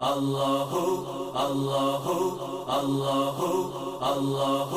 اللہ اللہ اللہ اللہ اللہ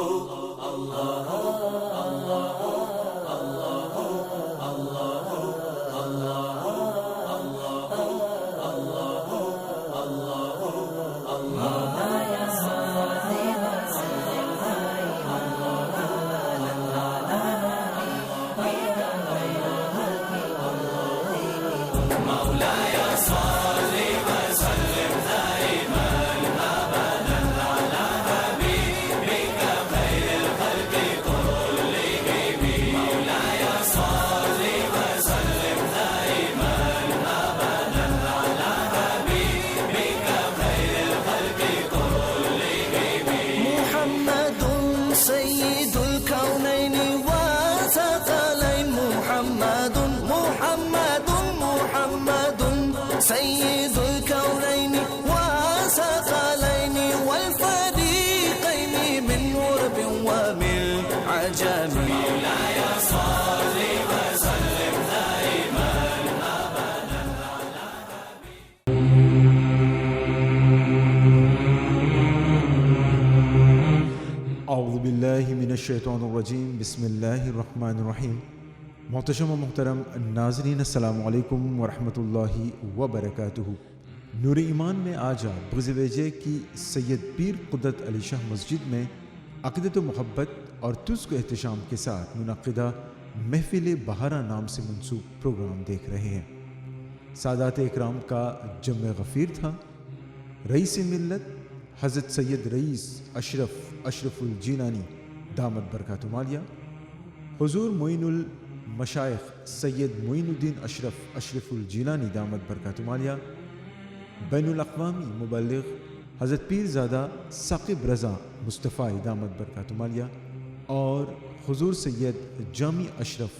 سيد الكونين وثقلين والفريقين من غرب ومن عجم مولاي صل وسلم دائما ابدا على اعوذ باللہ من الشیطان الرجیم بسم اللہ الرحمن الرحیم۔ محتشم و محترم ناظرین السلام علیکم ورحمۃ اللہ وبرکاتہ۔ نور ایمان میں آج آپ بغزویجے کی سید پیر قدرت علی شاہ مسجد میں عقیدت و محبت اور تزک و احتشام کے ساتھ منعقدہ محفل بہارہ نام سے منسوب پروگرام دیکھ رہے ہیں۔ سادات اکرام کا جمع غفیر تھا۔ رئیس ملت حضرت سید رئیس اشرف الجیلانی دامت برکاتہ عالیہ، حضور معین المشائخ سید معین الدین اشرف الجیلانی دامت برکاتہ عالیہ، بین الاقوامی مبلغ حضرت پیر زادہ ثاقب رضا مصطفیٰ دامت برکاتہ عالیہ اور حضور سید جامی اشرف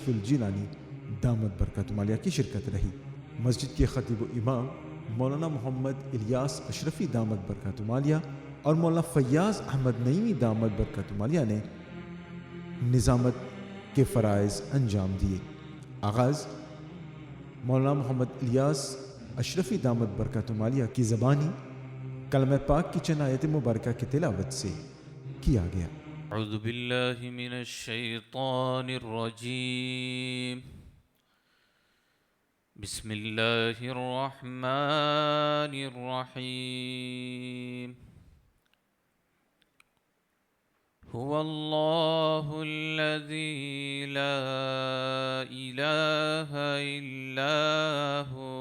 الجیلانی دامت برکاتہ عالیہ کی شرکت رہی۔ مسجد کے خطیب و امام مولانا محمد الیاس اشرفی دامت برکاتہ عالیہ اور مولانا فیاض احمد نعیمی دامت برکاتہ عالیہ نے نظامت کے فرائض انجام دیے۔ آغاز مولانا محمد الیاس اشرفی دامت برکاتہ عالیہ کی زبانی کلمہ پاک کی چند آیت مبارکہ کی تلاوت سے کیا گیا۔ اعوذ باللہ من الشیطان الرجیم، بسم اللہ الرحمن الرحیم۔ هو اللہ الذی لا الہ الا هو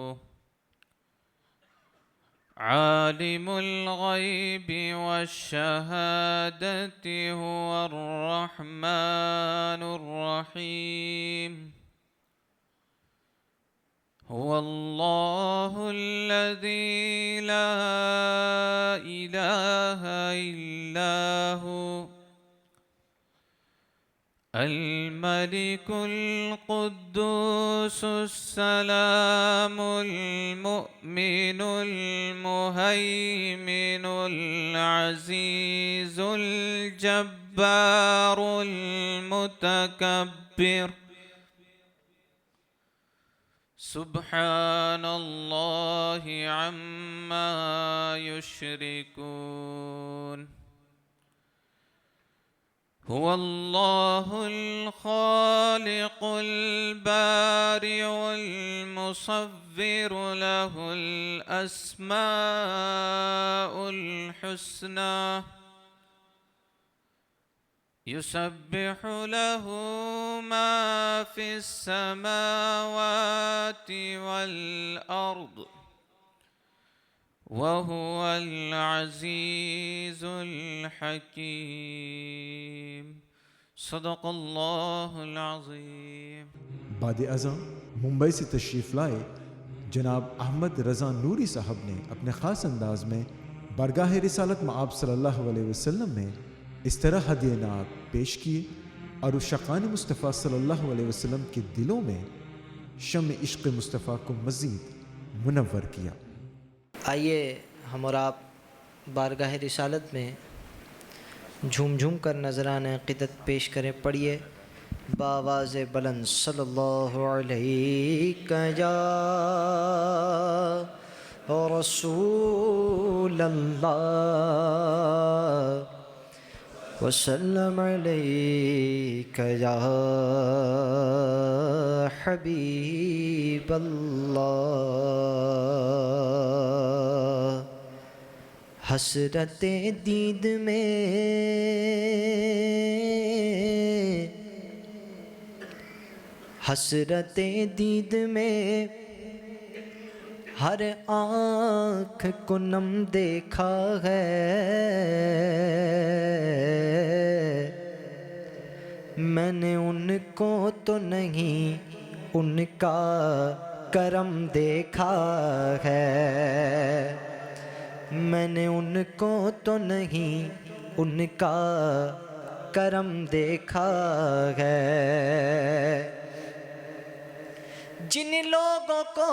عالم الغیب والشہادۃ هو الرحمن الرحیم۔ هو اللہ الذی لا الہ الا هو الملك القدوس السلام المؤمن المهيمن العزيز الجبار المتكبر، سبحان الله عما يشركون۔ هو الله الخالق البارئ المصور، له الأسماء الحسنى، يسبح له ما في السماوات والأرض، وهو العزيز الحكيم، صدق اللہ العظیم۔ بعد ازاں ممبئی سے تشریف لائے جناب احمد رضا نوری صاحب نے اپنے خاص انداز میں بارگاہ رسالت میں آپ صلی اللہ علیہ وسلم میں اس طرح ہدیہ نعت پیش کیے اور اس شقان مصطفیٰ صلی اللہ علیہ وسلم کے دلوں میں شمع عشق مصطفیٰ کو مزید منور کیا۔ آئیے ہم اور آپ بارگاہ رسالت میں جھوم جھوم کر نذرانہ عقیدت پیش کریں۔ پڑھیے بآواز بلند صلی اللہ علیہ یا رسول اللہ وسلم علیک یا حبیب اللہ حسرت دید میں حسرت دید میں ہر آنکھ کو نم دیکھا ہے میں نے ان کو تو نہیں ان کا کرم دیکھا ہے میں نے ان کو تو نہیں ان کا کرم دیکھا ہے جن لوگوں کو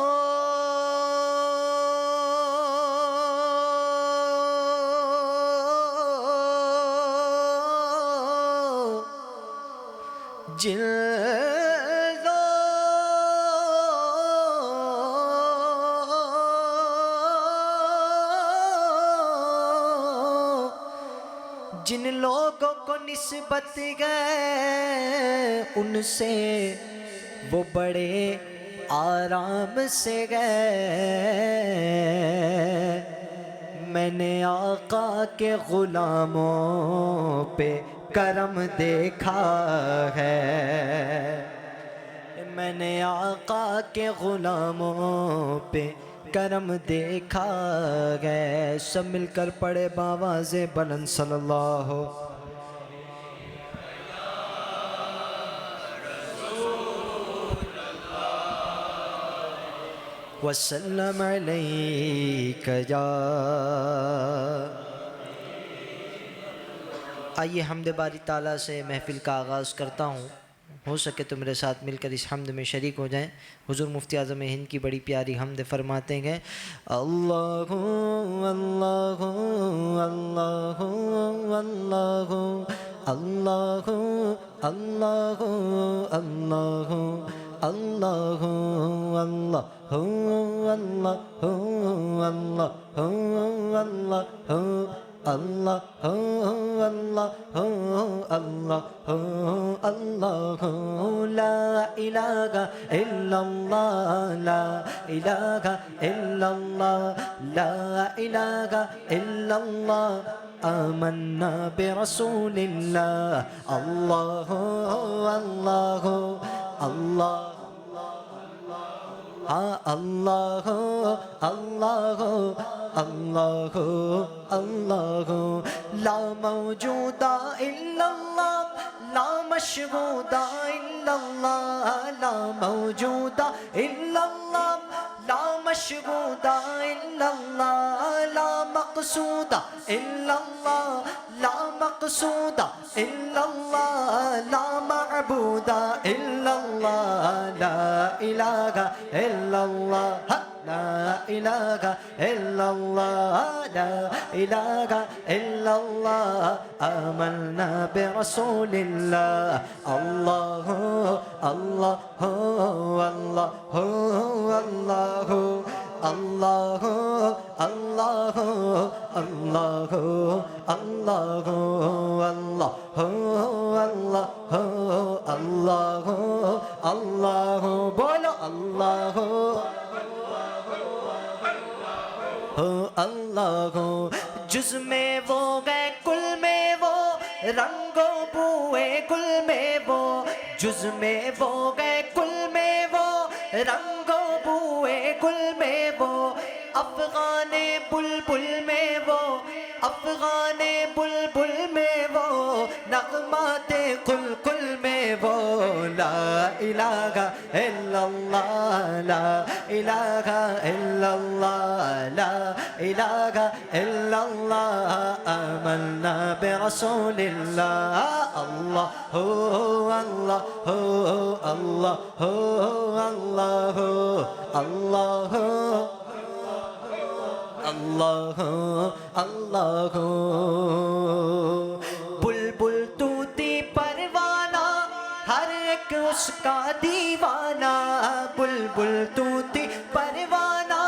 جن لوگوں کو نسبت گئے ان سے وہ بڑے آرام سے گئے میں نے آقا کے غلاموں پہ کرم دیکھا ہے میں نے آقا کے غلاموں پہ کرم دیکھا ہے سب مل کر پڑھے باواز بلند صلی اللہ وسلم علیک یا آئیے حمد باری تعالیٰ سے محفل کا آغاز کرتا ہوں ہو سکے تو میرے ساتھ مل کر اس حمد میں شریک ہو جائیں حضور مفتی اعظم ہند کی بڑی پیاری حمد فرماتے ہیں اللہ اللہ اللہ اللہ اللہ اللہ اللہ اللہ اللہ اللہ اللہ اللہ لا الہ الا اللہ لا الہ الا اللہ لا الہ الا اللہ آمنا برسول اللہ اللہ اللہ اللہ اللہ اللہ اللہ اللہ لا موجود الا اللہ لا مشہود الا اللہ لا موجود الا اللہ لا مشہود الا اللہ لا مقصود الا اللہ لا مقصود الا اللہ لا معبود الا اللہ لا الہ الا اللہ لا الہ الا اللہ لا الہ الا اللہ آمنا برسول اللہ اللہ اللہ اللہ اللہ اللہ اللہ اللہ اللہ اللہ اللہ اللہ بولو اللہ اللہ جز میں وہ گئے کل میں وہ رنگو بوئے گل میں وہ جز میں وہ گئے کل میں وہ رنگو بوئے گل میں وہ افغان بلبل میں وہ افغان بلبل میں وہ نغمات قلقل میں وہ لا الہ الا اللہ لا الہ الا اللہ لا الہ الا اللہ آمنا برسول اللہ اللہ اللہ اللہ اللہ اللہ اللہ اللہ بلبل طوطی پروانہ ہر ایک اس کا دیوانہ بلبل طوطی پروانہ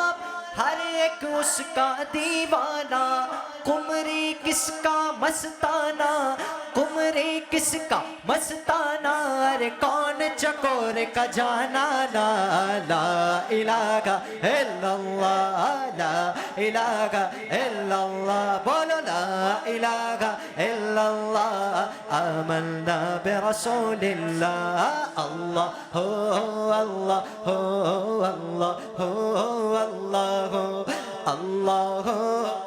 ہر ایک اس کا دیوانہ، قمری کس کا مستانہ، قمری کس کا مستانہ، ارے کون چکور کا جانا، لا الہ الا اللہ، لا الہ الا اللہ، بولو لا الہ الا اللہ، آمنا برسول اللہ، اللہ اللہ اللہ اللہ اللہ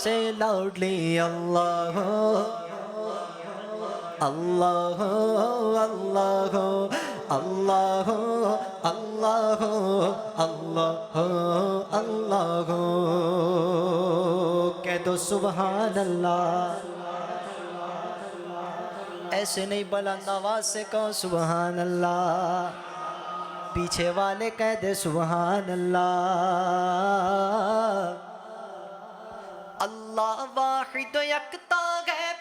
سے لاؤڈلی اللہ اللہ اللہ اللہ اللہ اللہ اللہ، کہہ دو سبحان اللہ، ایسے نہیں بلند آواز سے کہو سبحان اللہ، پیچھے والے کہہ دے سبحان اللہ۔ اللہ واحد و یکتا ہے،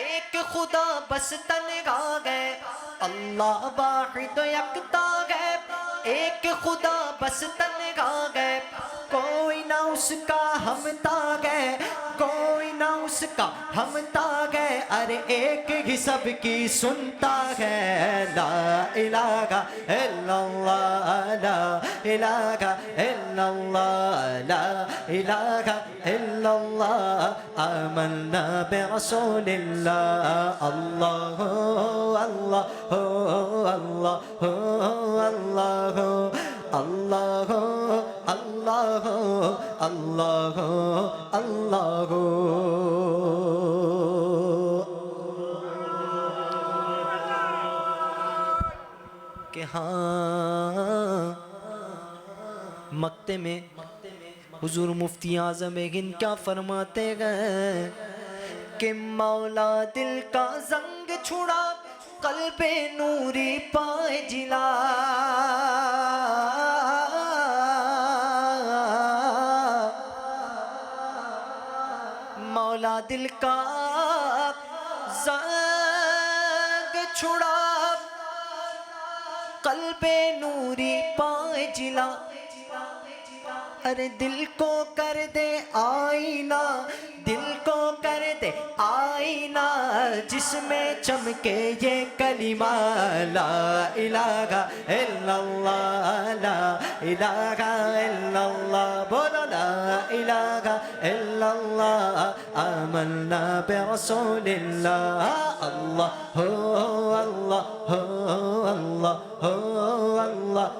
ایک خدا بس تنہا ہے، اللہ واحد و یکتا ہے، ایک خدا بس تنہا ہے، کوئی نہ اس کا ہمتا ہے، کوئی نہ اس کا ہمتا ہے، ارے ایک ہی سب کی سنتا ہے، لا الہ الا اللہ، لا الہ الا اللہ، لا الہ الا اللہ، آمنا برسول اللہ، اللہ اللہ اللہ اللہ اللہ اللہ اللہ اللہ۔ کہ ہاں مکتے میں حضور مفتی اعظم ہند کیا فرماتے گئے کہ مولا دل کا زنگ چھڑا، قلب نوری پائے جلا، مولا دل کا زنگ چھڑا، قلب نوری پائے جلا، ارے دل کو کر دے آئینہ، دل کو کر دے آئینہ، جس میں چمکے یہ کلمہ، لا الہ الا اللہ، لا الہ الا اللہ، بولو لا الہ الا اللہ، آمنا برسول اللہ، اللہ اللہ اللہ اللہ اللہ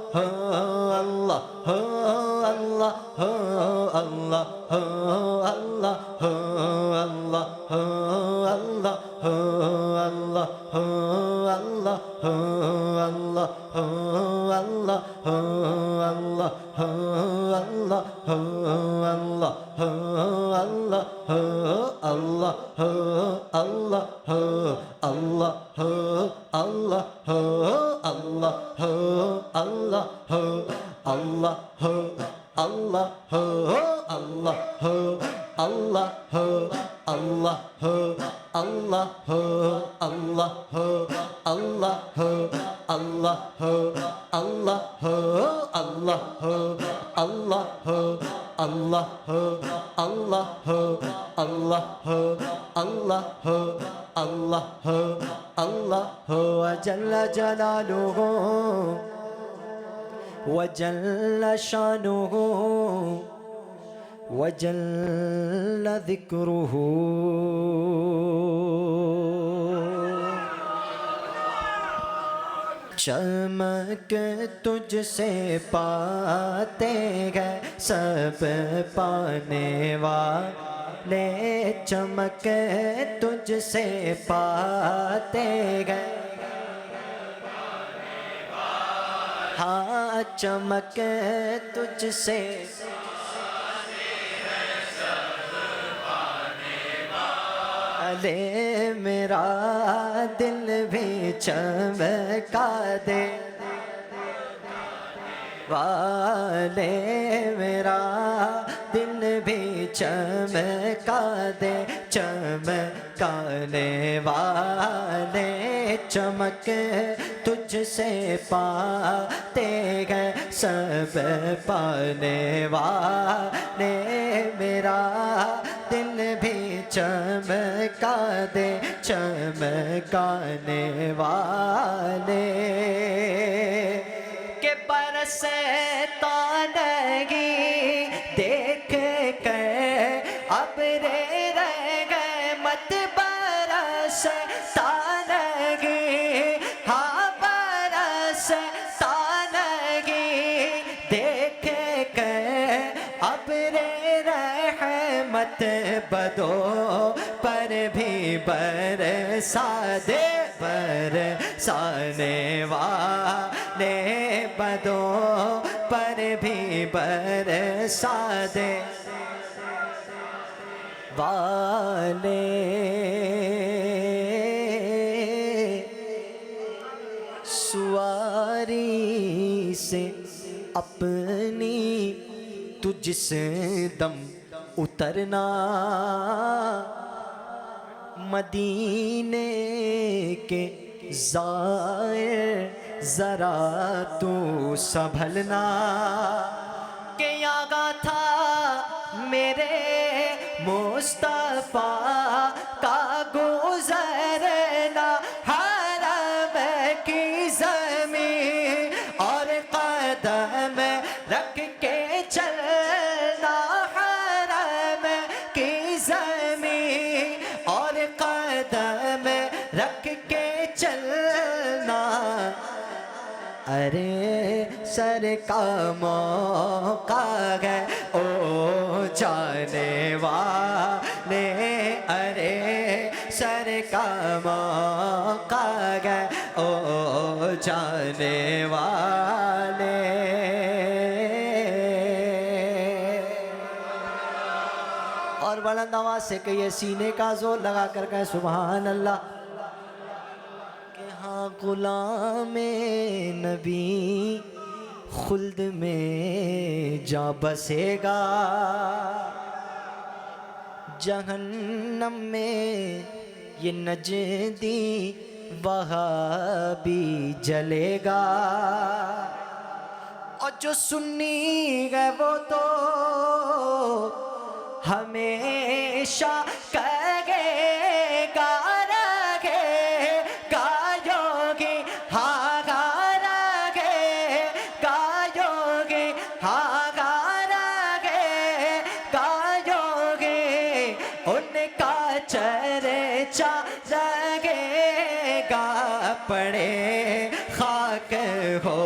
اللہ اللہ اللہ جل جلالہ وجل شانہ وجل ذکرہ، چمک تجھ سے پاتے ہیں سب پانے والے، چمک تجھ سے پاتے ہیں، ہاں چمک تجھ سے لے میرا دل بھی چمکا دے، والے میرا دل بھی چمکا دے، چمکانے والے چمک تجھ تجھ سے پاتے ہیں سب پانے والے، میرا دل بھی چمکا دے چمکانے والے، کہ برسے تانگی دیکھ کر ابر رحمت برس تانگی، ہاں برس تانگی دیکھ کر ابر رحمت بدو پر بھی برسا دے، برسانے والے بدو پر بھی برسا دے والے، سواری سے اپنی تو جس دم اترنا، مدینے کے زائر ذرا تو سنبھلنا، کہ یہاں تھا میرے مصطفیٰ کا گزرنا، حرم کی زمین اور قدم رکھ کے چلنا، حرم کی زمین اور قدم رکھ کے چلنا، ارے سر کا موقع ہے او جانے والے، ارے سر کا موقع ہے او جانے والے، اور بلند آواز سے کہیے، سینے کا زور لگا کر کہیں سبحان اللہ، کہ ہاں غلام نبی خلد میں جا بسے گا، جہنم میں یہ نجدی وہابی جلے گا، اور جو سنی ہے وہ تو ہمیشہ کہے گا، رکھے گا یوگی ہاں گا، رکھے گا یوگی ہاں گا، رکھے گا یوگی ان کا چرچا لگے گا، پڑے خاک ہو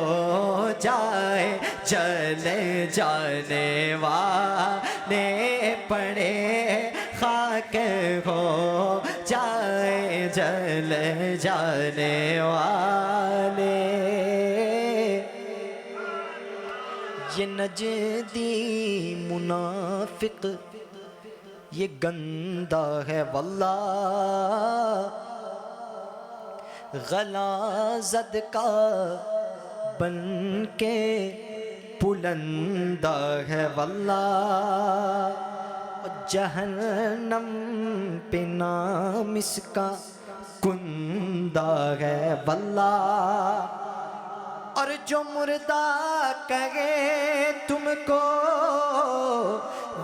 جائے جل جانے والے، پڑے خاک ہو جائے جل جانے والے، یہ نجدی منافق یہ گندا ہے واللہ، غلازت کا بن کے بلندہ ہے واللہ، جہنم پہ نام اس کا کندہ ہے واللہ، اور جو مردہ کہے تم کو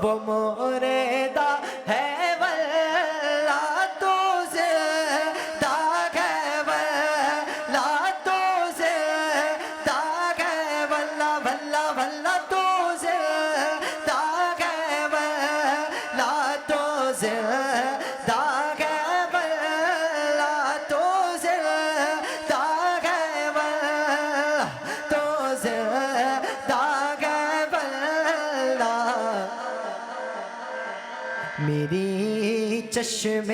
وہ مردہ ہے واللہ، تو زندہ ہے واللہ، تو زندہ ہے واللہ، واللہ واللہ، تو زندہ ہے واللہ، تو زندہ ہے واللہ، تو زندہ ہے واللہ، تو زندہ ہے واللہ، میری چشم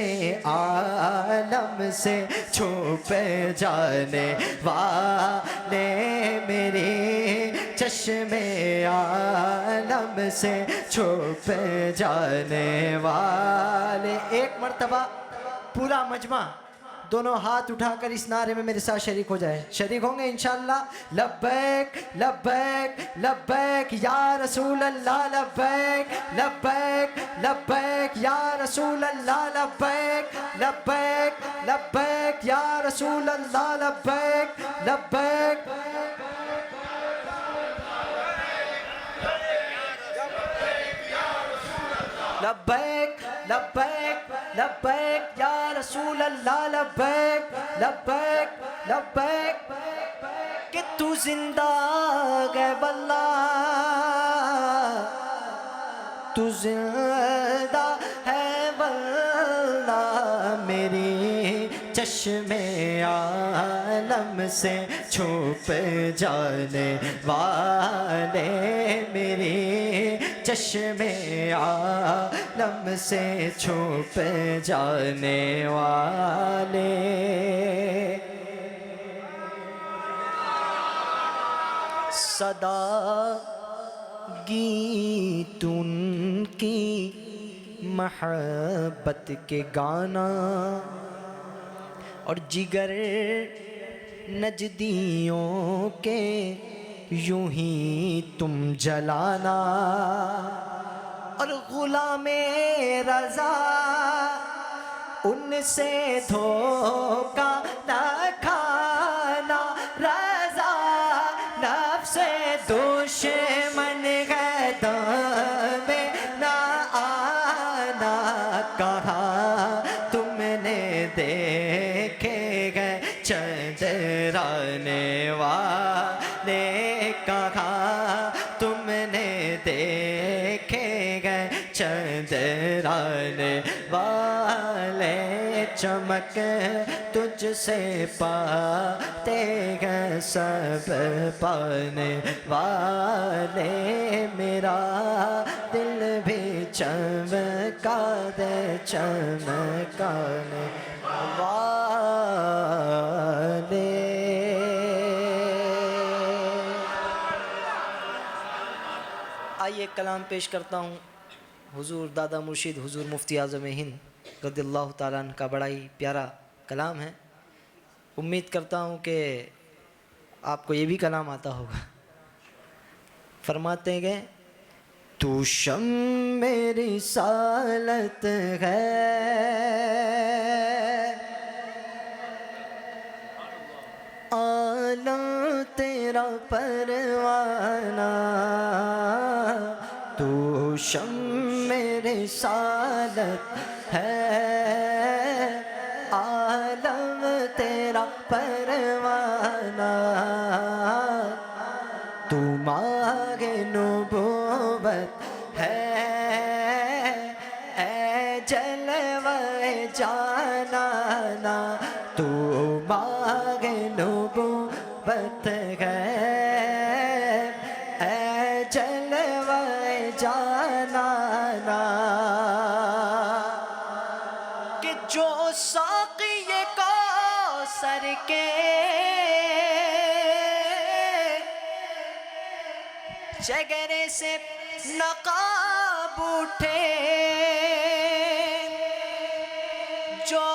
عالم سے چھپ جانے والے، میری چشم عالم سے چھپ جانے والے، ایک مرتبہ پورا مجمع دونوں ہاتھ اٹھا کر اس نعرے میں میرے ساتھ شریک ہو جائیں. شریک ہوں گے انشاءاللہ. لبیک لبیک لبیک یا رسول اللہ لبیک لبیک لبیک یا رسول اللہ لبیک لبیک لبیک یا رسول اللہ لبیک لبیک لبیک لبیک لبیک یا رسول اللہ لبیک لبیک لبیک کہ تو زندہ ہے واللہ تو زندہ ہے واللہ میری چشم عالم سے چھپ جانے والے میری چشم عالم سے چھپ جانے والے صدا گیت ان کی محبت کے گانا اور جگر نجدیوں کے یوں ہی تم جلانا اور غلام رضا ان سے دھوکا نہ کھانا رضا نفس دشمن ہے دم نہ آنا کہا تم نے دیکھے گئے چندرانے والے کہا تم نے دیکھے گئے چندرانے والے چمک تجھ سے پاتے گئے سب پانے والے میرا دل بھی چمکا دے چمکانے والے. آئیے کلام پیش کرتا ہوں حضور دادا مرشد حضور مفتی اعظم ہند رضی اللہ تعالیٰ عنہ کا بڑا ہی پیارا کلام ہے. امید کرتا ہوں کہ آپ کو یہ بھی کلام آتا ہوگا. فرماتے گئے تو شمع رسالت ہے عالم تیرا پروانہ تو شمع رسالت ہے عالم تیرا پروانہ تو ماہ نبوت ہے اے جلوہ جانانا تو ماہ نبوت ہے اے جلوہ جانانا کہ جو ساقی کوثر کے جگرے سے نقاب اٹھے جو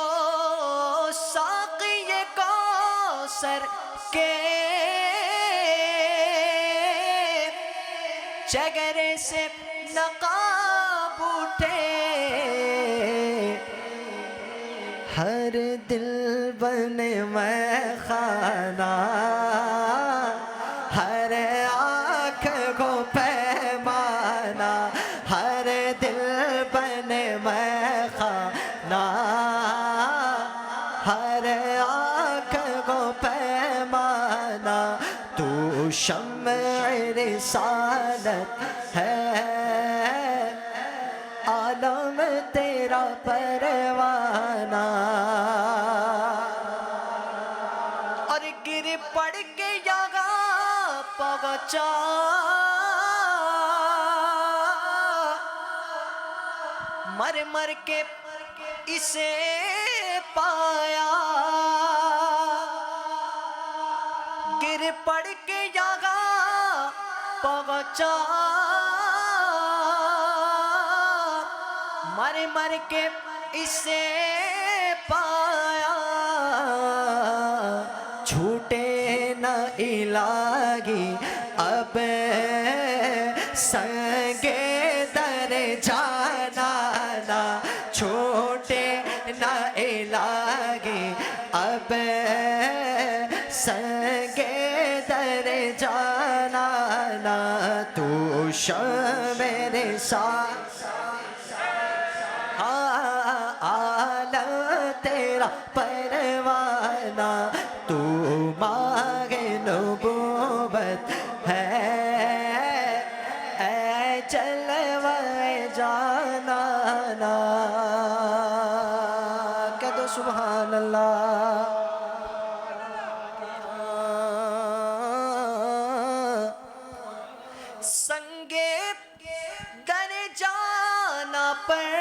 ساقی کوثر کے جگرے سے نقاب اٹھے ہر دل بنے میں خانہ ہر آنکھ کو پیمانہ ہر دل بنے میں خانہ ہر آنکھ کو پیمانہ تو شمع رسالت ہے عالم تیرا پروانہ اور گر پڑ کے یہاں پہنچا مر مر کے اسے پایا گر پڑ کے یہاں پہنچا مر مر کے اسے پایا الہی اب سنگے در جانا نہ چھوٹے نہ الہی اب سنگے در جانا نہ تو میرے ساتھ عالم تیرا پروانہ تو مانگ نبوت ہے اے جلوہ جانا نا کہہ دو سبحان اللہ سنگے در جانا پر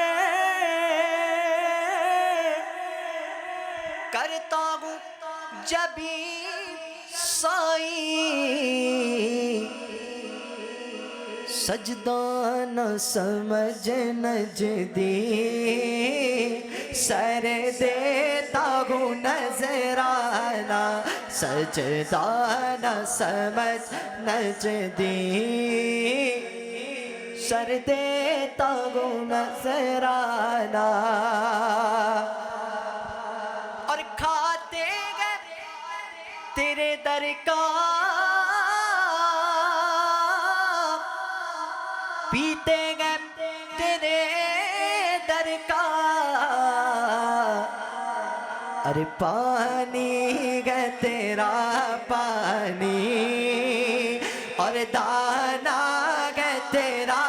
کرتا ہوں جبھی سائی سجدہ نہ سمجھ نجدی سر دیتا ہوں نظرانہ سجدہ نہ سمجھ نجدی سر دیتا ہوں نظرانہ اور کھاتے گئے تیرے در کا پیتے گئے تیرے در کا ارے پانی گئے تیرا پانی اور دانا گئے تیرا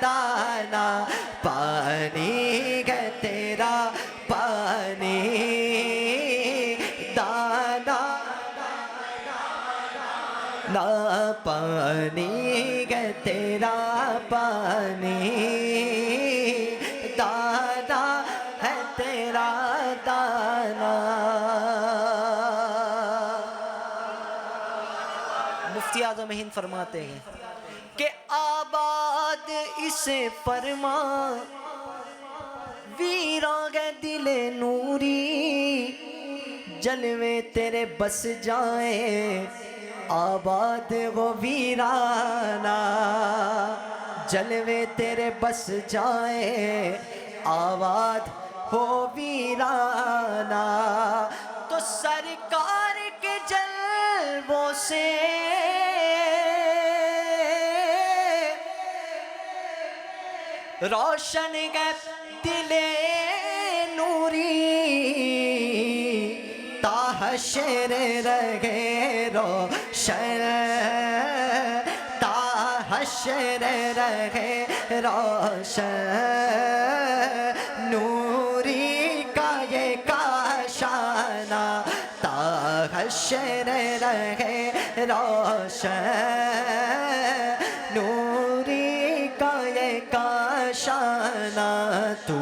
دانا پانی گئے تیرا پانی دانا نہ پانی گئے تیرا پانی دانا ہے تیرا دانا مفتی اعظم ہند فرماتے ہیں کہ آباد اسے فرما ویراں گئے دل نوری جلوے تیرے بس جائیں آباد وہ ویرانہ جلوے تیرے بس جائیں آباد ہو ویرانہ تو سرکار کے جلووں سے روشن گئے دل نوری تا حشر رہے روشن تا حشر رہے روشن نوری کا یہ کاشانہ تا حشر رہے روشن نوری کا یہ کاشانہ تو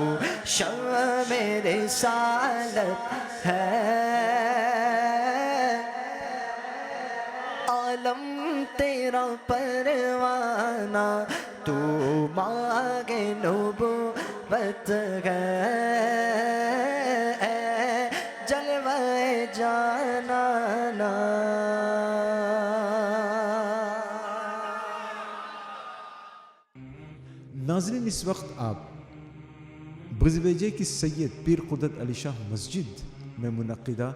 شمع رسالت ہے عالم تیرا پروانہ تو مانگے نبوت ہے جلوہ جانانا ناظرین اس وقت آپ بغزویجے کی سید پیر قدرت علی شاہ مسجد میں منعقدہ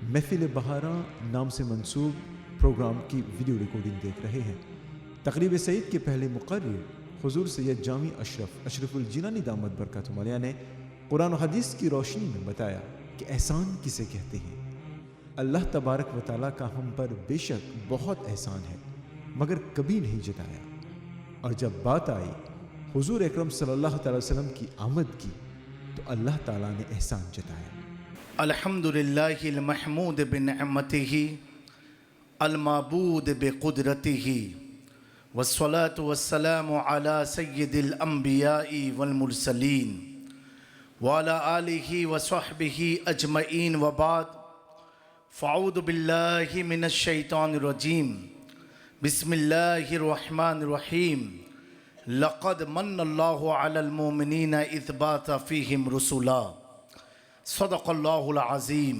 محفل بہاراں نام سے منسوب پروگرام کی ویڈیو ریکارڈنگ دیکھ رہے ہیں۔ تقریب سعید کے پہلے مقرر حضور سید جامی اشرف الجنانی دامت برکاتہ علیہ نے قرآن و حدیث کی روشنی میں بتایا کہ احسان کسے کہتے ہیں۔ اللہ تبارک و تعالیٰ کا ہم پر بے شک بہت احسان ہے مگر کبھی نہیں جتایا، اور جب بات آئی حضور اکرم صلی اللہ تعالی وسلم کی آمد کی تو اللہ تعالیٰ نے احسان جتایا۔ الحمدللہ المحمود بنعمتہ المعبود بقدرتہ والصلاة والسلام على سید الانبیاء والمرسلین وعلى آلہ وصحبہ اجمعین وبعد فاعوذ باللہ من الشیطان الرجیم بسم اللہ الرحمن الرحیم لقد من اللہ علی المؤمنین اذ بعث فیہم رسولا صدق اللہ العظیم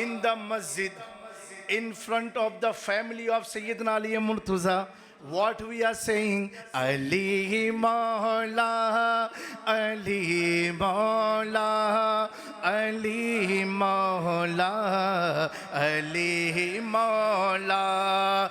In the masjid, in front of the family of Sayyidina Ali Murtaza, what we are saying, Ali Maula, Ali Maula, Ali Maula, Ali Maula,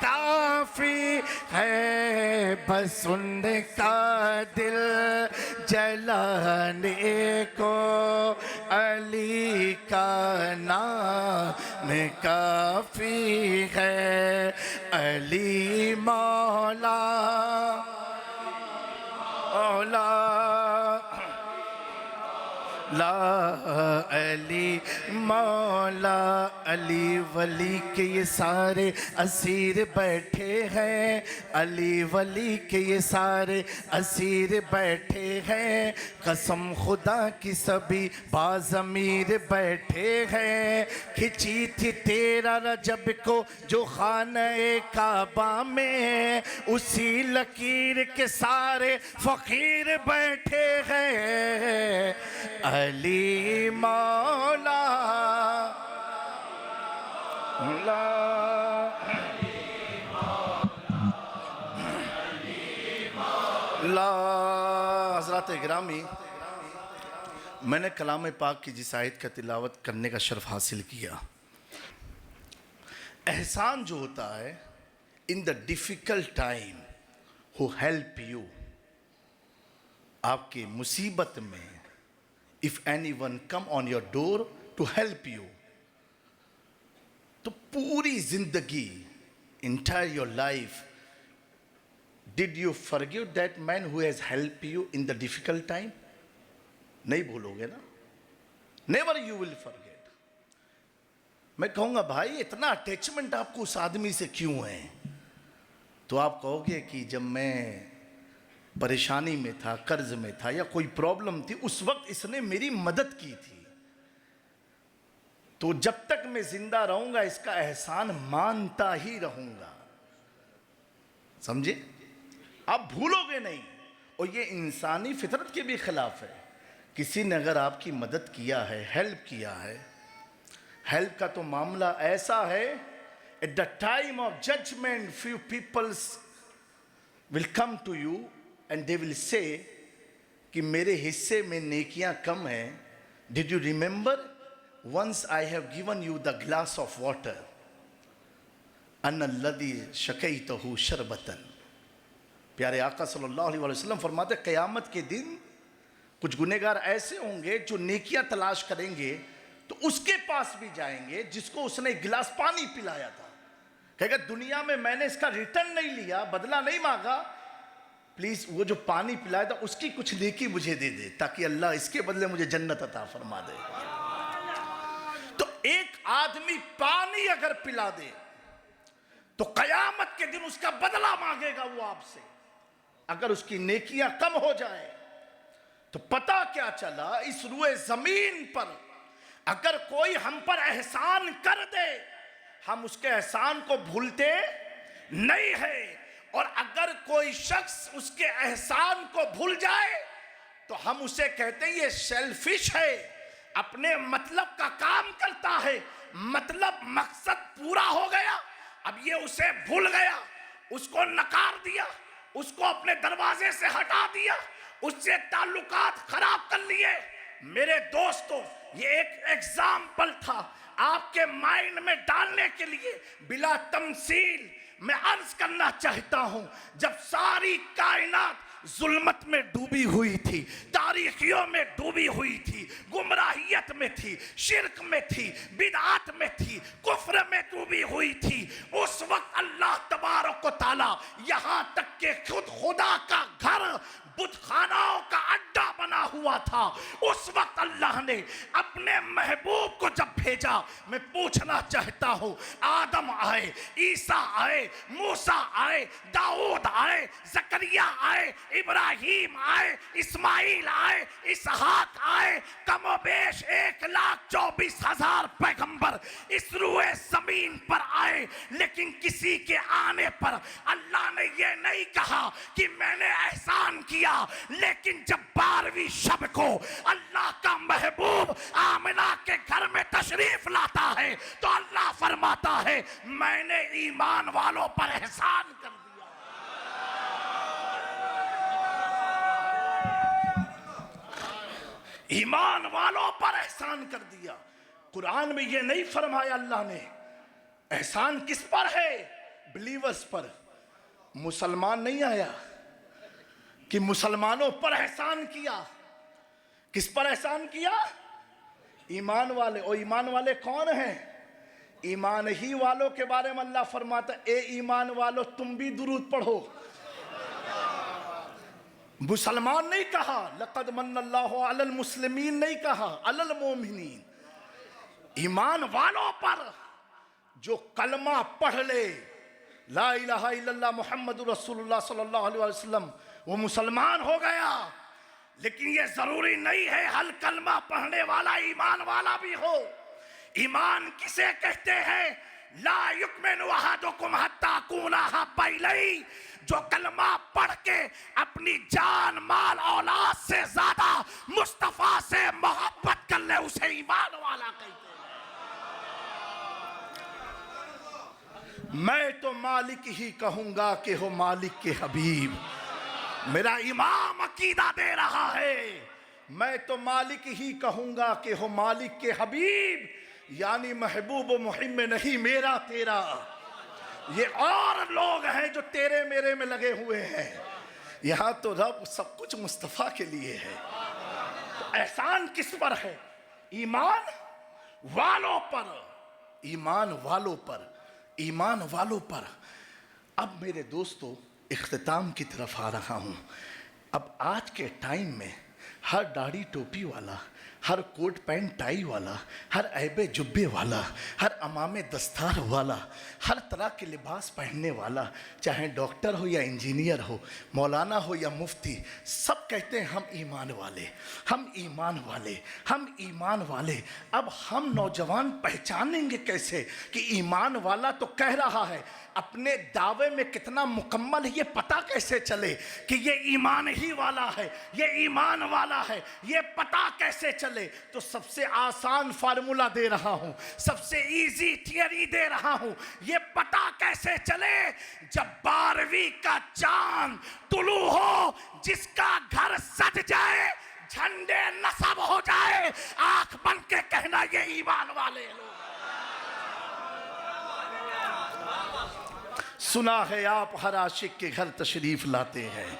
کافی ہے، بس ان کا دل جلانے کو علی کا نام کافی ہے، علی مولا مولا لا علی مولا علی ولی کے یہ سارے اسیر بیٹھے ہیں، علی ولی کے یہ سارے اسیر بیٹھے ہیں، قسم خدا کی سبھی باضمیر بیٹھے ہیں، کھچی تھی 13 رجب کو جو خانہ کعبہ میں، اسی لکیر کے سارے فقیر بیٹھے ہیں، علی مولا لا حضرات گرامی، میں نے کلام پاک کی جس آیت کا تلاوت کرنے کا شرف حاصل کیا، احسان جو ہوتا ہے in the difficult time who help you، آپ کی مصیبت میں if anyone come on your door to help you، تو پوری زندگی entire your life did you forgive that man who has helped you in the difficult time؟ نہیں بھولو گے نا، never you will forget۔ میں کہوں گا بھائی اتنا اٹیچمنٹ آپ کو اس آدمی سے کیوں ہے؟ تو آپ کہو گے کہ جب میں پریشانی میں تھا، قرض میں تھا یا کوئی پرابلم تھی، اس وقت اس نے میری مدد کی تھی، تو جب تک میں زندہ رہوں گا اس کا احسان مانتا ہی رہوں گا۔ سمجھے؟ آپ بھولو گے نہیں، اور یہ انسانی فطرت کے بھی خلاف ہے۔ کسی نے اگر آپ کی مدد کیا ہے، ہیلپ کیا ہے، ہیلپ کا تو معاملہ ایسا ہے، at the time of judgment few peoples will come to you and they will say کہ میرے حصے میں نیکیاں کم ہیں۔ Did you remember once I have given you the glass of water أَنَّ الَّذِي شَكَيْتَهُ شَرْبَةً۔ پیارے آقا صلی اللہ علیہ وسلم فرماتے قیامت کے دن کچھ گنہگار ایسے ہوں گے جو نیکیاں تلاش کریں گے تو اس کے پاس بھی جائیں گے جس کو اس نے ایک گلاس پانی پلایا تھا، کہے گا دنیا میں میں نے اس کا ریٹرن نہیں لیا، بدلہ نہیں مانگا، پلیز وہ جو پانی پلایا تھا اس کی کچھ نیکی مجھے دے دے تاکہ اللہ اس کے بدلے مجھے جنت عطا فرما دے۔ تو ایک آدمی پانی اگر پلا دے تو قیامت کے دن اس کا بدلہ مانگے گا وہ آپ سے۔ اگر اس کی نیکیاں کم ہو جائے تو پتہ کیا چلا، اس روئے زمین پر اگر کوئی ہم پر احسان کر دے ہم اس کے احسان کو بھولتے نہیں ہیں، اور اگر کوئی شخص اس کے احسان کو بھول جائے تو ہم اسے کہتے ہیں یہ سیلفش ہے، اپنے مطلب کا کام کرتا ہے، مطلب مقصد پورا ہو گیا، اب یہ اسے بھول گیا، اس کو نکار دیا، اس کو اپنے دروازے سے ہٹا دیا، اس سے تعلقات خراب کر لیے۔ میرے دوستو، یہ ایک ایگزامپل تھا آپ کے مائنڈ میں ڈالنے کے لیے۔ بلا تمثیل میں عرض کرنا چاہتا ہوں، جب ساری کائنات ظلمت میں ڈوبی ہوئی تھی، تاریخیوں میں ڈوبی ہوئی تھی، گمراہیت میں تھی، شرک میں تھی، بدعات میں تھی، کفر میں ڈوبی ہوئی تھی، اس وقت اللہ تبارک و تعالی یہاں تک کہ خود خدا کا گھر بت خانوں کا اڈا بنا ہوا تھا، اس وقت اللہ نے اپنے محبوب کو جب بھیجا۔ میں پوچھنا چاہتا ہوں، آدم آئے، عیسیٰ آئے، موسیٰ آئے، داؤد آئے، زکریا آئے، ابراہیم آئے، اسماعیل آئے، اسحاق آئے، کم و بیش 1,24,000 پیغمبر اس روئے زمین پر آئے، لیکن کسی کے آنے پر اللہ نے یہ نہیں کہا کہ میں نے احسان کیا۔ لیکن جب 12ویں شب کو اللہ کا محبوب آمنہ کے گھر میں تشریف لاتا ہے تو اللہ فرماتا ہے میں نے ایمان والوں پر احسان کر دیا۔ ایمان والوں پر احسان کر دیا۔ قرآن میں یہ نہیں فرمایا اللہ نے احسان کس پر ہے؟ بلیورز پر، مسلمان نہیں آیا کہ مسلمانوں پر احسان کیا. کس پر احسان کیا؟ ایمان والے. اور ایمان والے کون ہیں؟ ایمان ہی والوں کے بارے میں اللہ فرماتا ہے اے ایمان والو تم بھی درود پڑھو. مسلمان نہیں کہا، لقد من اللہ علی المسلمین نہیں کہا، علی المومنین. ایمان والوں پر جو کلمہ پڑھ لے لا الہ الا اللہ محمد رسول اللہ صلی اللہ علیہ وسلم، وہ مسلمان ہو گیا. لیکن یہ ضروری نہیں ہے ہر کلمہ پڑھنے والا ایمان والا بھی ہو. ایمان کسے کہتے ہیں؟ لا یؤمن احدکم حتی اکون احب الیہ، جو کلمہ پڑھ کے اپنی جان مال اولاد سے زیادہ مصطفیٰ سے محبت کر لے اسے ایمان والا کہتے ہیں. میں تو مالک ہی کہوں گا کہ ہو مالک کے حبیب. میرا امام عقیدہ دے رہا ہے میں تو مالک ہی کہوں گا کہ ہو مالک کے حبیب، یعنی محبوب و محب میں نہیں میرا تیرا. یہ اور لوگ ہیں جو تیرے میرے میں لگے ہوئے ہیں. یہاں تو رب سب کچھ مصطفیٰ کے لیے ہے. تو احسان کس پر ہے؟ ایمان والوں پر. ایمان والوں پر. ایمان والوں پر. اب میرے دوستو اختتام کی طرف آ رہا ہوں. اب آج کے ٹائم میں ہر داڑھی ٹوپی والا، ہر کوٹ پینٹ ٹائی والا، ہر عیبے جبے والا، ہر امامے دستار والا، ہر طرح کے لباس پہننے والا، چاہے ڈاکٹر ہو یا انجینئر ہو، مولانا ہو یا مفتی، سب کہتے ہیں ہم ایمان والے، ہم ایمان والے، ہم ایمان والے. اب ہم نوجوان پہچانیں گے کیسے کہ ایمان والا تو کہہ رہا ہے، اپنے دعوے میں کتنا مکمل ہے یہ پتہ کیسے چلے کہ یہ ایمان ہی والا ہے، یہ ایمان والا ہے، یہ پتہ کیسے چلے؟ تو سب سے آسان فارمولا دے رہا ہوں، سب سے ایزی تھیوری دے رہا ہوں. یہ پتہ کیسے چلے؟ جب 12ویں کا چاند طلوع ہو، جس کا گھر سج جائے، جھنڈے نصب ہو جائے، آنکھ بند کے کہنا یہ ایمان والے لوگ. سنا ہے آپ ہر عاشق کے گھر تشریف لاتے ہیں.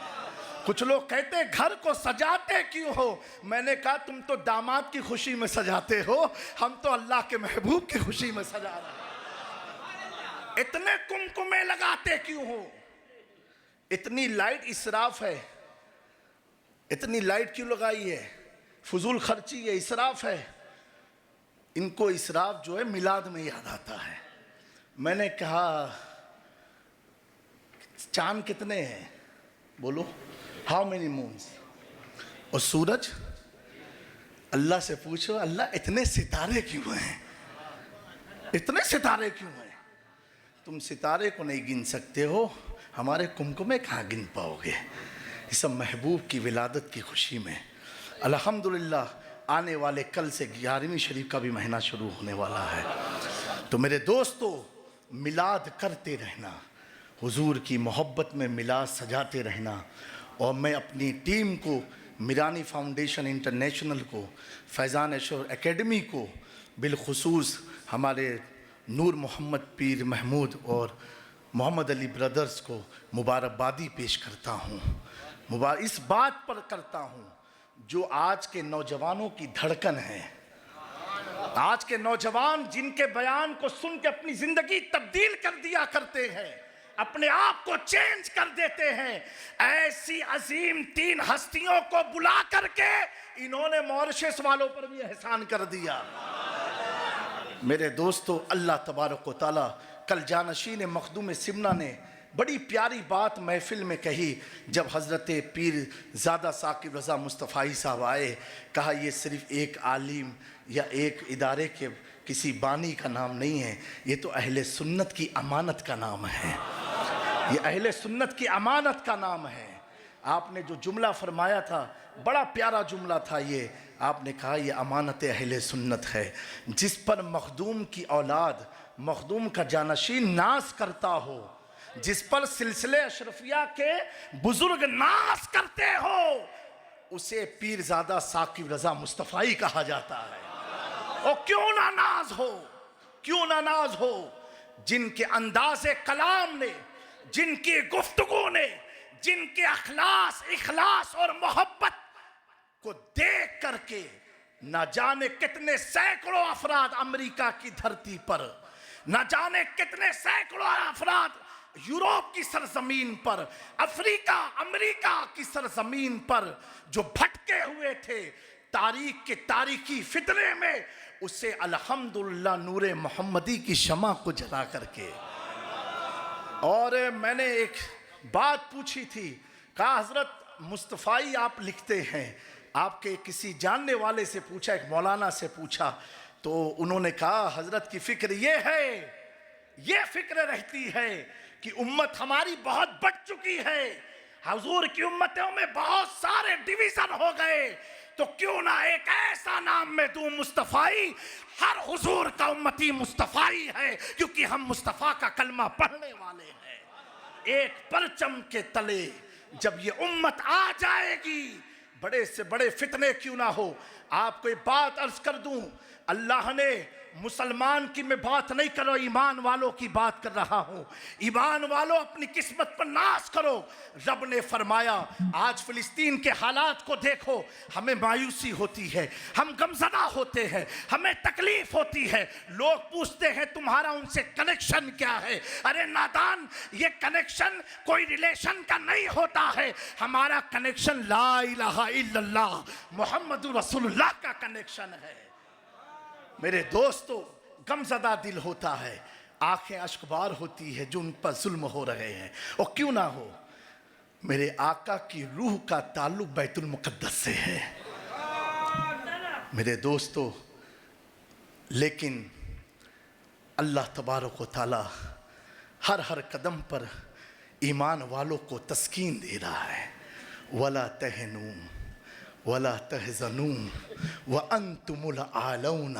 کچھ لوگ کہتے ہیں گھر کو سجاتے کیوں ہو؟ میں نے کہا تم تو داماد کی خوشی میں سجاتے ہو، ہم تو اللہ کے محبوب کی خوشی میں سجا رہے ہیں. اتنے کمکمے لگاتے کیوں ہو؟ اتنی لائٹ اسراف ہے. اتنی لائٹ کیوں لگائی ہے؟ فضول خرچی ہے، اسراف ہے. ان کو اسراف جو ہے میلاد میں یاد آتا ہے. میں نے کہا چاند کتنے ہیں؟ بولو ہاؤ مینی مونز؟ اور سورج؟ اللہ سے پوچھو اللہ اتنے ستارے کیوں ہیں؟ اتنے ستارے کیوں ہیں؟ تم ستارے کو نہیں گن سکتے ہو، ہمارے کمکمے کہاں گن پاؤ گے؟ یہ سب محبوب کی ولادت کی خوشی میں. الحمدللہ آنے والے کل سے 11ویں شریف کا بھی مہینہ شروع ہونے والا ہے. تو میرے دوستو میلاد کرتے رہنا، حضور کی محبت میں میلاد سجاتے رہنا. اور میں اپنی ٹیم کو، میرانی فاؤنڈیشن انٹرنیشنل کو، فیضان ایشور اکیڈمی کو، بالخصوص ہمارے نور محمد پیر محمود اور محمد علی برادرز کو مبارکبادی پیش کرتا ہوں. اس بات پر کرتا ہوں جو آج کے نوجوانوں کی دھڑکن ہے. آج کے نوجوان جن کے بیان کو سن کے اپنی زندگی تبدیل کر دیا کرتے ہیں، اپنے آپ کو چینج کر دیتے ہیں، ایسی عظیم 3 ہستیوں کو بلا کر کے انہوں نے ماریشس والوں پر بھی احسان کر دیا. میرے دوستو اللہ تبارک و تعالیٰ کل جانشین مخدوم سمنا نے بڑی پیاری بات محفل میں کہی. جب حضرت پیر زادہ ثاقب رضا مصطفی صاحب آئے، کہا یہ صرف ایک عالم یا ایک ادارے کے کسی بانی کا نام نہیں ہے، یہ تو اہل سنت کی امانت کا نام ہے. یہ اہل سنت کی امانت کا نام ہے. آپ نے جو جملہ فرمایا تھا بڑا پیارا جملہ تھا. یہ آپ نے کہا یہ امانت اہل سنت ہے، جس پر مخدوم کی اولاد، مخدوم کا جانشین ناز کرتا ہو، جس پر سلسلے اشرفیہ کے بزرگ ناز کرتے ہو، اسے پیر زادہ ثاقب رضا مصطفی کہا جاتا ہے. اور کیوں نہ ناز ہو، کیوں نہ ناز ہو. جن کے انداز کلام نے، جن کی گفتگو نے، جن کے اخلاص اور محبت کو دیکھ کر کے نہ جانے کتنے سینکڑوں افراد امریکہ کی دھرتی پر، نہ جانے کتنے سینکڑوں افراد یورپ کی سرزمین پر، امریکہ کی سرزمین پر جو بھٹکے ہوئے تھے تاریخ کے تاریخی فتنے میں، اسے الحمدللہ نور محمدی کی شمع کو جلا کر کے. اور میں نے ایک بات پوچھی تھی، کہا حضرت مصطفی آپ لکھتے ہیں، آپ کے کسی جاننے والے سے پوچھا، ایک مولانا سے پوچھا، تو انہوں نے کہا حضرت کی فکر یہ فکر رہتی ہے کہ امت ہماری بہت بڑھ چکی ہے، حضور کی امتوں میں بہت سارے ڈویژن ہو گئے، تو کیوں نہ ایک ایسا نام میں دوں مصطفی، ہر حضور کا امتی مصطفی ہے، کیونکہ ہم مصطفیٰ کا کلمہ پڑھنے والے ہیں. ایک پرچم کے تلے جب یہ امت آ جائے گی، بڑے سے بڑے فتنے کیوں نہ ہو. آپ کو ایک بات عرض کر دوں، اللہ نے مسلمان کی میں بات نہیں کرو، ایمان والوں کی بات کر رہا ہوں. ایمان والوں اپنی قسمت پر ناز کرو. رب نے فرمایا، آج فلسطین کے حالات کو دیکھو، ہمیں مایوسی ہوتی ہے، ہم غمزدہ ہوتے ہیں، ہمیں تکلیف ہوتی ہے. لوگ پوچھتے ہیں تمہارا ان سے کنیکشن کیا ہے؟ ارے نادان، یہ کنیکشن کوئی ریلیشن کا نہیں ہوتا ہے. ہمارا کنیکشن لا الہ الا اللہ محمد رسول اللہ کا کنیکشن ہے. میرے دوستو، غمزدہ دل ہوتا ہے، آنکھیں اشکبار ہوتی ہے جو ان پر ظلم ہو رہے ہیں. اور کیوں نہ ہو، میرے آقا کی روح کا تعلق بیت المقدس سے ہے میرے دوستو. لیکن اللہ تبارک و تعالی ہر قدم پر ایمان والوں کو تسکین دے رہا ہے. وَلَا تَهِنُوا وَلَا تَحْزَنُوا وَأَنْتُمُ الْأَعْلَوْنَ.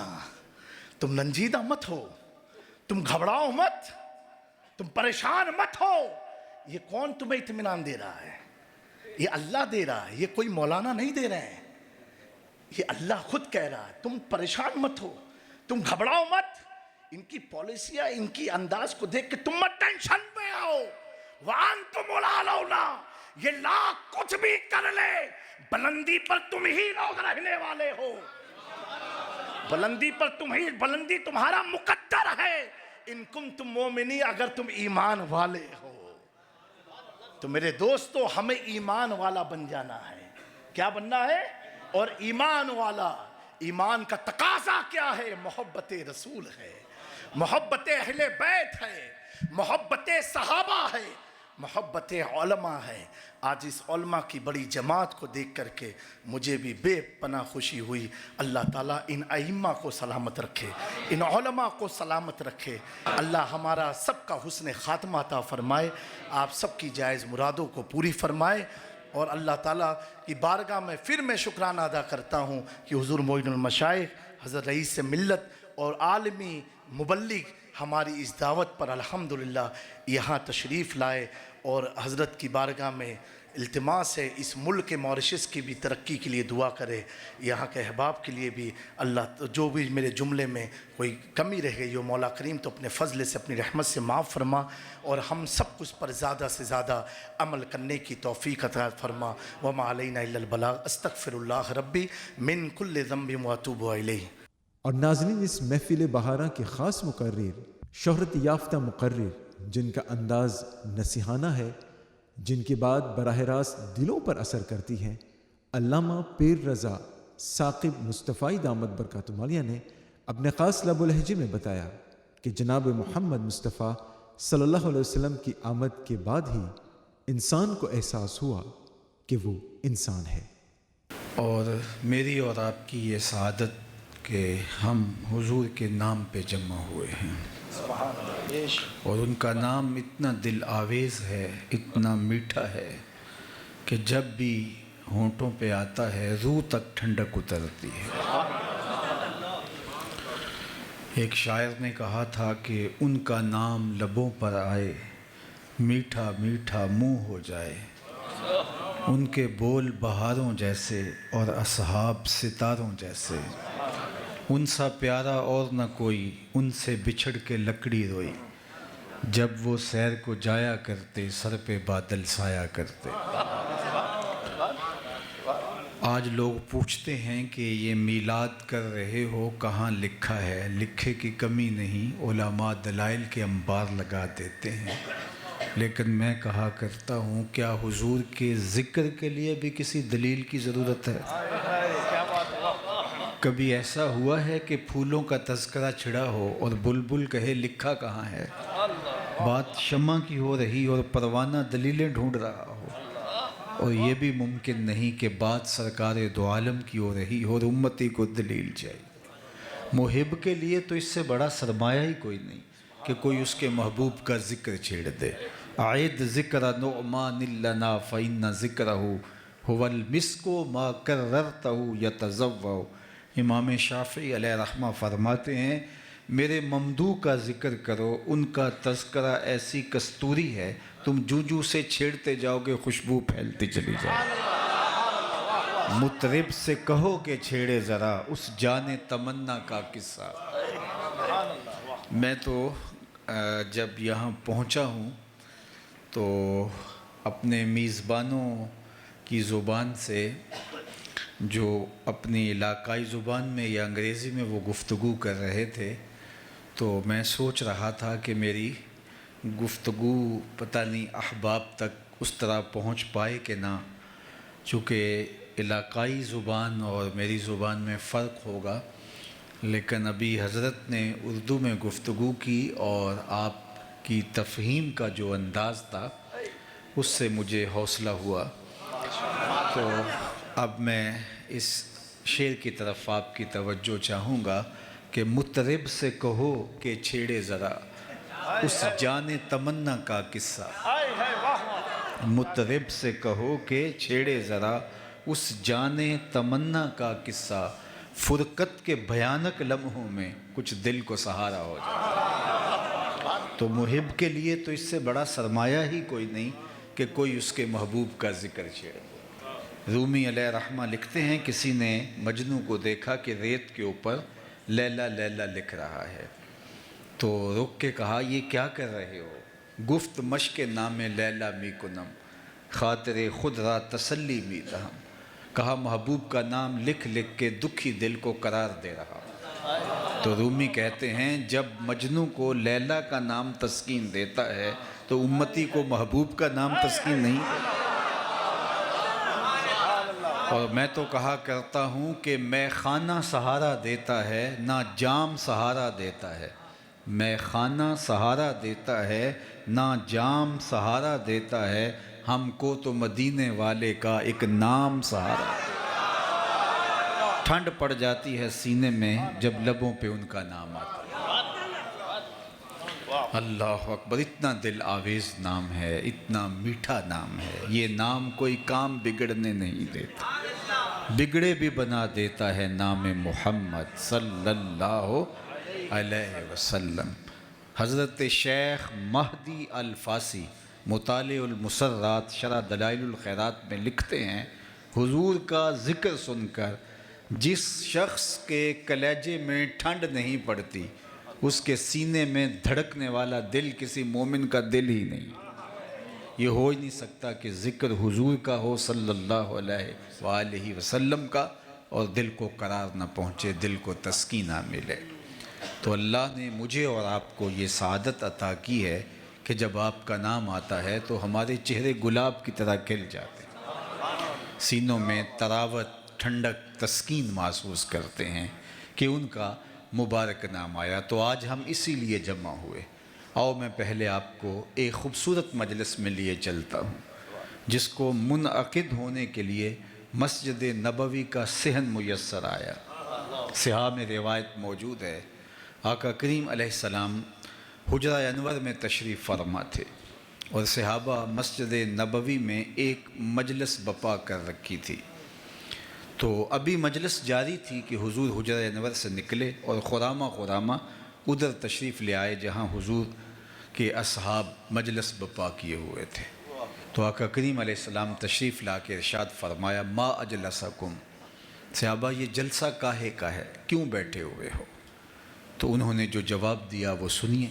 تم ننجیدہ مت ہو، تم گھبراؤ مت، تم پریشان مت ہو. یہ کون تمہیں اطمینان دے رہا ہے؟ یہ اللہ دے رہا ہے، یہ کوئی مولانا نہیں دے رہے ہیں، یہ اللہ خود کہہ رہا ہے. تم پریشان مت ہو، تم گھبراؤ مت. ان کی پالیسیاں، ان کی انداز کو دیکھ کے تم مت ٹینشن میں آؤ. وَأَنْتُمُ الْأَعْلَوْنَ. یہ لاکھ کچھ بھی کر لے، بلندی پر تم ہی لوگ رہنے والے ہو. بلندی تمہارا مقدر ہے. ان کنتم مومنین، اگر تم ایمان والے ہو. تو میرے دوستو، ہمیں ایمان والا بن جانا ہے. کیا بننا ہے؟ اور ایمان والا، ایمان کا تقاضا کیا ہے؟ محبت رسول ہے، محبت اہل بیت ہے، محبت صحابہ ہے، محبت علماء ہے. آج اس علماء کی بڑی جماعت کو دیکھ کر کے مجھے بھی بے پناہ خوشی ہوئی. اللہ تعالیٰ ان ائمہ کو سلامت رکھے، ان علماء کو سلامت رکھے. اللہ ہمارا سب کا حسن خاتمہ عطا فرمائے، آپ سب کی جائز مرادوں کو پوری فرمائے. اور اللہ تعالیٰ کی بارگاہ میں پھر میں شکرانہ ادا کرتا ہوں کہ حضور معین المشائخ حضرت رئیس ملت اور عالمی مبلغ ہماری اس دعوت پر الحمدللہ یہاں تشریف لائے. اور حضرت کی بارگاہ میں التماس ہے اس ملک ماریشس کی بھی ترقی کے لیے دعا کرے. یہاں کے احباب کے لیے بھی اللہ، جو بھی میرے جملے میں کوئی کمی رہ گئی ہو، مولا کریم تو اپنے فضل سے، اپنی رحمت سے معاف فرما، اور ہم سب کچھ پر زیادہ سے زیادہ عمل کرنے کی توفیق عطا فرما. وما علینا الا البلاغ. استغفر اللہ ربی من کل ذنب واتوب الیہ. اور ناظرین، اس محفل بہارا کے خاص مقرر، شہرت یافتہ مقرر، جن کا انداز نصیحانہ ہے، جن کی بات براہ راست دلوں پر اثر کرتی ہے، علامہ پیر رضا ثاقب مصطفی دامت برکاتہ عالیہ نے اپنے خاص لب و لہجے میں بتایا کہ جناب محمد مصطفیٰ صلی اللہ علیہ وسلم کی آمد کے بعد ہی انسان کو احساس ہوا کہ وہ انسان ہے. اور میری اور آپ کی یہ سعادت کہ ہم حضور کے نام پہ جمع ہوئے ہیں، اور ان کا نام اتنا دل آویز ہے، اتنا میٹھا ہے کہ جب بھی ہونٹوں پہ آتا ہے روح تک ٹھنڈک اترتی ہے. ایک شاعر نے کہا تھا کہ ان کا نام لبوں پر آئے، میٹھا میٹھا منہ ہو جائے. ان کے بول بہاروں جیسے اور اصحاب ستاروں جیسے. ان سا پیارا اور نہ کوئی، ان سے بچھڑ کے لکڑی روئی. جب وہ سیر کو جایا کرتے سر پہ بادل سایا کرتے۔ آج لوگ پوچھتے ہیں کہ یہ میلاد کر رہے ہو کہاں لکھا ہے؟ لکھے کی کمی نہیں، علماء دلائل کے انبار لگا دیتے ہیں، لیکن میں کہا کرتا ہوں کیا حضور کے ذکر کے لیے بھی کسی دلیل کی ضرورت ہے؟ کبھی ایسا ہوا ہے کہ پھولوں کا تذکرہ چھڑا ہو اور بلبل کہے لکھا کہاں ہے؟ بات شمع کی ہو رہی اور پروانہ دلیلیں ڈھونڈ رہا ہو، اور یہ بھی ممکن نہیں کہ بات سرکار دو عالم کی ہو رہی اور امتی کو دلیل چاہیے۔ محب کے لیے تو اس سے بڑا سرمایہ ہی کوئی نہیں کہ کوئی اس کے محبوب کا ذکر چھیڑ دے۔ عید ذکر نعمان لنا فإن ذکرہ هو المسک ما کررتہ یتضوع۔ امام شافعی علیہ رحمہ فرماتے ہیں میرے ممدوح کا ذکر کرو، ان کا تذکرہ ایسی کستوری ہے تم جو سے چھیڑتے جاؤ گے خوشبو پھیلتی چلی جائے۔ مطرب سے کہو کہ چھیڑے ذرا اس جان تمنا کا قصہ۔ میں تو جب یہاں پہنچا ہوں تو اپنے میزبانوں کی زبان سے جو اپنی علاقائی زبان میں یا انگریزی میں وہ گفتگو کر رہے تھے تو میں سوچ رہا تھا کہ میری گفتگو پتہ نہیں احباب تک اس طرح پہنچ پائے کہ نہ، چونکہ علاقائی زبان اور میری زبان میں فرق ہوگا، لیکن ابھی حضرت نے اردو میں گفتگو کی اور آپ کی تفہیم کا جو انداز تھا اس سے مجھے حوصلہ ہوا۔ تو اب میں اس شعر کی طرف آپ کی توجہ چاہوں گا کہ مطرب سے کہو کہ چھیڑے ذرا اس جان تمنا کا قصہ۔ مطرب سے کہو کہ چھیڑے ذرا اس جان تمنا کا قصہ، فرقت کے بھیانک لمحوں میں کچھ دل کو سہارا ہو جائے۔ تو محب کے لیے تو اس سے بڑا سرمایہ ہی کوئی نہیں کہ کوئی اس کے محبوب کا ذکر چھیڑے۔ رومی علیہ رحمہ لکھتے ہیں کسی نے مجنوں کو دیکھا کہ ریت کے اوپر لیلا لیلا لکھ رہا ہے، تو رک کے کہا یہ کیا کر رہے ہو؟ گفت مشق نام لیلا می کنم خاطر خود را تسلی می دہم۔ کہا محبوب کا نام لکھ لکھ کے دکھی دل کو قرار دے رہا۔ تو رومی کہتے ہیں جب مجنوں کو لیلا کا نام تسکین دیتا ہے تو امتی کو محبوب کا نام تسکین نہیں دیتا۔ اور میں تو کہا کرتا ہوں کہ میں خانہ سہارا دیتا ہے نہ جام سہارا دیتا ہے، میں خانہ سہارا دیتا ہے نہ جام سہارا دیتا ہے، ہم کو تو مدینے والے کا ایک نام سہارا۔ ٹھنڈ پڑ جاتی ہے سینے میں جب لبوں پہ ان کا نام آتا ہے۔ اللہ اکبر، اتنا دل آویز نام ہے، اتنا میٹھا نام ہے۔ یہ نام کوئی کام بگڑنے نہیں دیتا، بگڑے بھی بنا دیتا ہے نام محمد صلی اللہ علیہ وسلم۔ حضرت شیخ مہدی الفاسی مطالع المسرات شرح دلائل الخیرات میں لکھتے ہیں حضور کا ذکر سن کر جس شخص کے کلیجے میں ٹھنڈ نہیں پڑتی اس کے سینے میں دھڑکنے والا دل کسی مومن کا دل ہی نہیں۔ یہ ہو ہی نہیں سکتا کہ ذکر حضور کا ہو صلی اللہ علیہ وآلہ وسلم کا اور دل کو قرار نہ پہنچے، دل کو تسکین نہ ملے۔ تو اللہ نے مجھے اور آپ کو یہ سعادت عطا کی ہے کہ جب آپ کا نام آتا ہے تو ہمارے چہرے گلاب کی طرح کھل جاتے ہیں، سینوں میں تراوت، ٹھنڈک، تسکین محسوس کرتے ہیں کہ ان کا مبارک نام آیا۔ تو آج ہم اسی لیے جمع ہوئے۔ آؤ میں پہلے آپ کو ایک خوبصورت مجلس میں لیے چلتا ہوں جس کو منعقد ہونے کے لیے مسجد نبوی کا صحن میسر آیا۔ صحاح میں روایت موجود ہے آقا کریم علیہ السلام حجرہ انور میں تشریف فرما تھے اور صحابہ مسجد نبوی میں ایک مجلس بپا کر رکھی تھی۔ تو ابھی مجلس جاری تھی کہ حضور حجرہ انور سے نکلے اور خرامہ ادھر تشریف لے آئے جہاں حضور کے اصحاب مجلس بپا کیے ہوئے تھے۔ تو آقا کریم علیہ السلام تشریف لا کے ارشاد فرمایا ما اجلسکم، صحابہ یہ جلسہ کاہے کا ہے، کیوں بیٹھے ہوئے ہو؟ تو انہوں نے جو جواب دیا وہ سنیے۔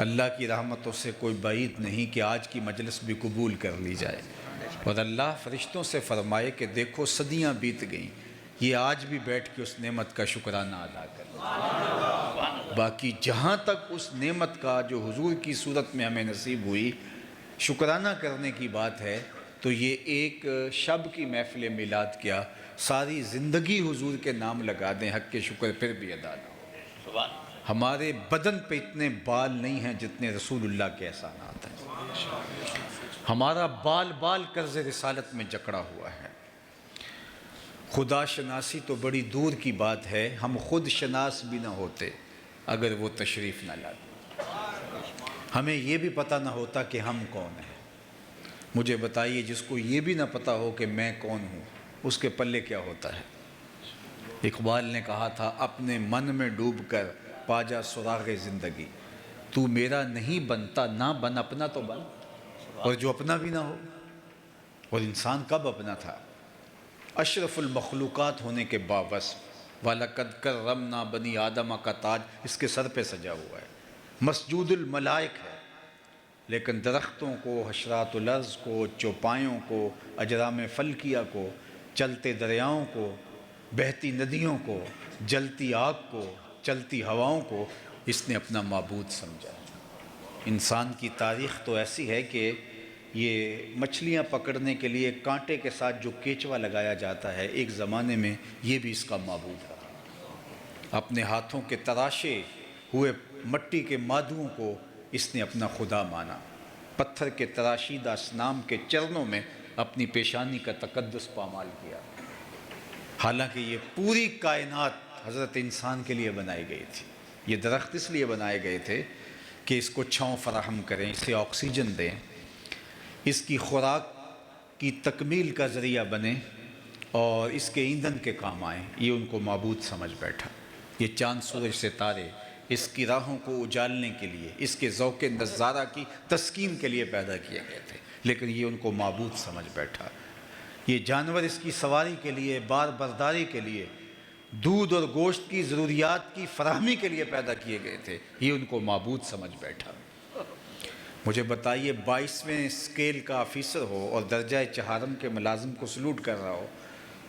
اللہ کی رحمتوں سے کوئی بعید نہیں کہ آج کی مجلس بھی قبول کر لی جائے، اور اللہ فرشتوں سے فرمائے کہ دیکھو صدیاں بیت گئیں، یہ آج بھی بیٹھ کے اس نعمت کا شکرانہ ادا کر۔ باقی جہاں تک اس نعمت کا جو حضور کی صورت میں ہمیں نصیب ہوئی شکرانہ کرنے کی بات ہے، تو یہ ایک شب کی محفل میلاد کیا، ساری زندگی حضور کے نام لگا دیں، حق کے شکر پھر بھی ادا نہ ہو۔ ہمارے بدن پہ اتنے بال نہیں ہیں جتنے رسول اللہ کے احسانات ہیں، ہمارا بال بال قرض رسالت میں جکڑا ہوا ہے۔ خدا شناسی تو بڑی دور کی بات ہے، ہم خود شناس بھی نہ ہوتے اگر وہ تشریف نہ لاتے، ہمیں یہ بھی پتہ نہ ہوتا کہ ہم کون ہیں۔ مجھے بتائیے جس کو یہ بھی نہ پتہ ہو کہ میں کون ہوں، اس کے پلے کیا ہوتا ہے؟ اقبال نے کہا تھا، اپنے من میں ڈوب کر پا جا سراغ زندگی، تو میرا نہیں بنتا نہ بن اپنا تو بن، اور جو اپنا بھی نہ ہو۔ اور انسان کب اپنا تھا؟ اشرف المخلوقات ہونے کے باوجود، وَلَقَدْ كَرَّمْنَا بَنِي آدَمَ کا تاج اس کے سر پہ سجا ہوا ہے، مسجود الملائک ہے، لیکن درختوں کو، حشرات الارض کو، چوپایوں کو، اجرام فلکیہ کو، چلتے دریاؤں کو، بہتی ندیوں کو، جلتی آگ کو، چلتی ہواؤں کو اس نے اپنا معبود سمجھا۔ انسان کی تاریخ تو ایسی ہے کہ یہ مچھلیاں پکڑنے کے لیے کانٹے کے ساتھ جو کیچوا لگایا جاتا ہے، ایک زمانے میں یہ بھی اس کا معبود رہا۔ اپنے ہاتھوں کے تراشے ہوئے مٹی کے مادوں کو اس نے اپنا خدا مانا، پتھر کے تراشیدہ اصنام کے چرنوں میں اپنی پیشانی کا تقدس پامال کیا۔ حالانکہ یہ پوری کائنات حضرت انسان کے لیے بنائی گئی تھی۔ یہ درخت اس لیے بنائے گئے تھے کہ اس کو چھاؤں فراہم کریں، اسے آکسیجن دیں، اس کی خوراک کی تکمیل کا ذریعہ بنے اور اس کے ایندھن کے کام آئیں۔ یہ ان کو معبود سمجھ بیٹھا۔ یہ چاند سورج ستارے اس کی راہوں کو اجالنے کے لیے، اس کے ذوق نظارہ کی تسکین کے لیے پیدا کیے گئے تھے، لیکن یہ ان کو معبود سمجھ بیٹھا۔ یہ جانور اس کی سواری کے لیے، بار برداری کے لیے، دودھ اور گوشت کی ضروریات کی فراہمی کے لیے پیدا کیے گئے تھے، یہ ان کو معبود سمجھ بیٹھا۔ مجھے بتائیے 22ویں اسکیل کا آفیسر ہو اور درجہ چہارم کے ملازم کو سلوٹ کر رہا ہو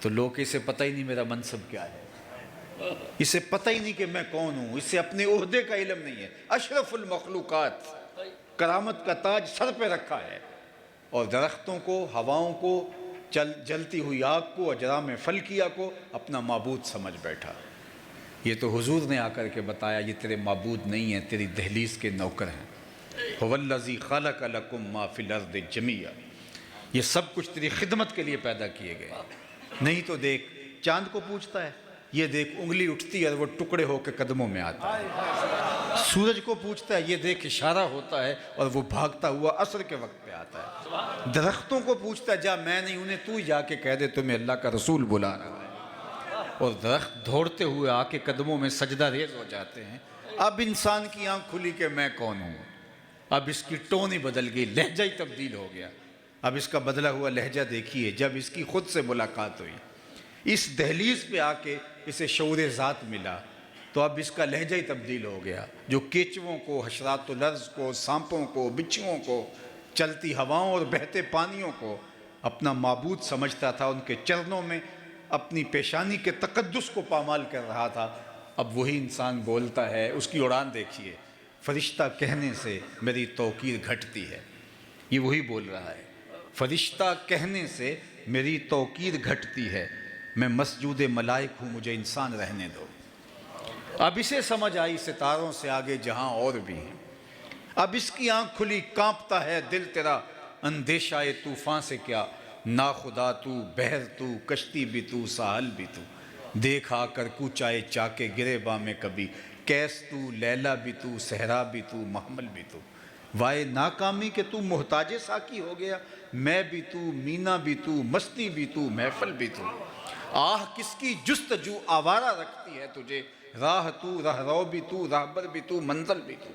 تو لوگ اسے پتہ ہی نہیں میرا منصب کیا ہے، اسے پتہ ہی نہیں کہ میں کون ہوں، اسے اپنے عہدے کا علم نہیں ہے۔ اشرف المخلوقات، کرامت کا تاج سر پہ رکھا ہے، اور درختوں کو، ہواؤں کو، جلتی ہوئی آگ کو، اجرام فلکیہ کو اپنا معبود سمجھ بیٹھا۔ یہ تو حضور نے آ کر کے بتایا یہ تیرے معبود نہیں ہیں، تیری دہلیز کے نوکر ہیں۔ هو الذی خلق لکم ما فی الارض جمیعا، یہ سب کچھ تیری خدمت کے لیے پیدا کیے گئے۔ نہیں تو دیکھ چاند کو پوچھتا ہے، یہ دیکھ انگلی اٹھتی ہے اور وہ ٹکڑے ہو کے قدموں میں آتا ہے۔ سورج کو پوچھتا ہے، یہ دیکھ اشارہ ہوتا ہے اور وہ بھاگتا ہوا عصر کے وقت پہ آتا ہے۔ درختوں کو پوچھتا ہے، جا میں نہیں، انہیں تو ہی جا کے کہہ دے تمہیں اللہ کا رسول بلا رہا ہے، اور درخت دوڑتے ہوئے آ کے قدموں میں سجدہ ریز ہو جاتے ہیں۔ اب انسان کی آنکھ کھلی کہ میں کون ہوں، اب اس کی ٹون ہی بدل گئی، لہجہ ہی تبدیل ہو گیا۔ اب اس کا بدلا ہوا لہجہ دیکھیے، جب اس کی خود سے ملاقات ہوئی، اس دہلیز پہ آ کے اسے شعور ذات ملا، تو اب اس کا لہجہ ہی تبدیل ہو گیا۔ جو کیچووں کو، حشرات الارض کو، سانپوں کو، بچھوؤں کو، چلتی ہواؤں اور بہتے پانیوں کو اپنا معبود سمجھتا تھا، ان کے چرنوں میں اپنی پیشانی کے تقدس کو پامال کر رہا تھا، اب وہی انسان بولتا ہے۔ اس کی اڑان دیکھیے، فرشتہ کہنے سے میری توقیر گھٹتی ہے، یہ وہی بول رہا ہے، فرشتہ کہنے سے میری توقیر گھٹتی ہے، میں مسجود ملائک ہوں، مجھے انسان رہنے دو۔ اب اسے سمجھ آئی ستاروں سے آگے جہاں اور بھی ہیں، اب اس کی آنکھ کھلی، کانپتا ہے دل تیرا اندیشہ طوفان سے کیا، ناخدا تو، بحر تو، کشتی بھی تو، ساحل بھی تو، دیکھ آ کر کوچائے چاکے گرے میں کبھی، کیس تو، لیلا بھی تو، صحرا بھی تو، محمل بھی تو، وائے ناکامی کہ تو محتاج ساکی ہو گیا، میں بھی تو، مینا بھی تو، مستی بھی تو، محفل بھی تو، آہ کس کی جستجو آوارہ رکھتی ہے تجھے، راہ تو، راہ رو بھی تو، راہبر بھی تو، منزل بھی تو،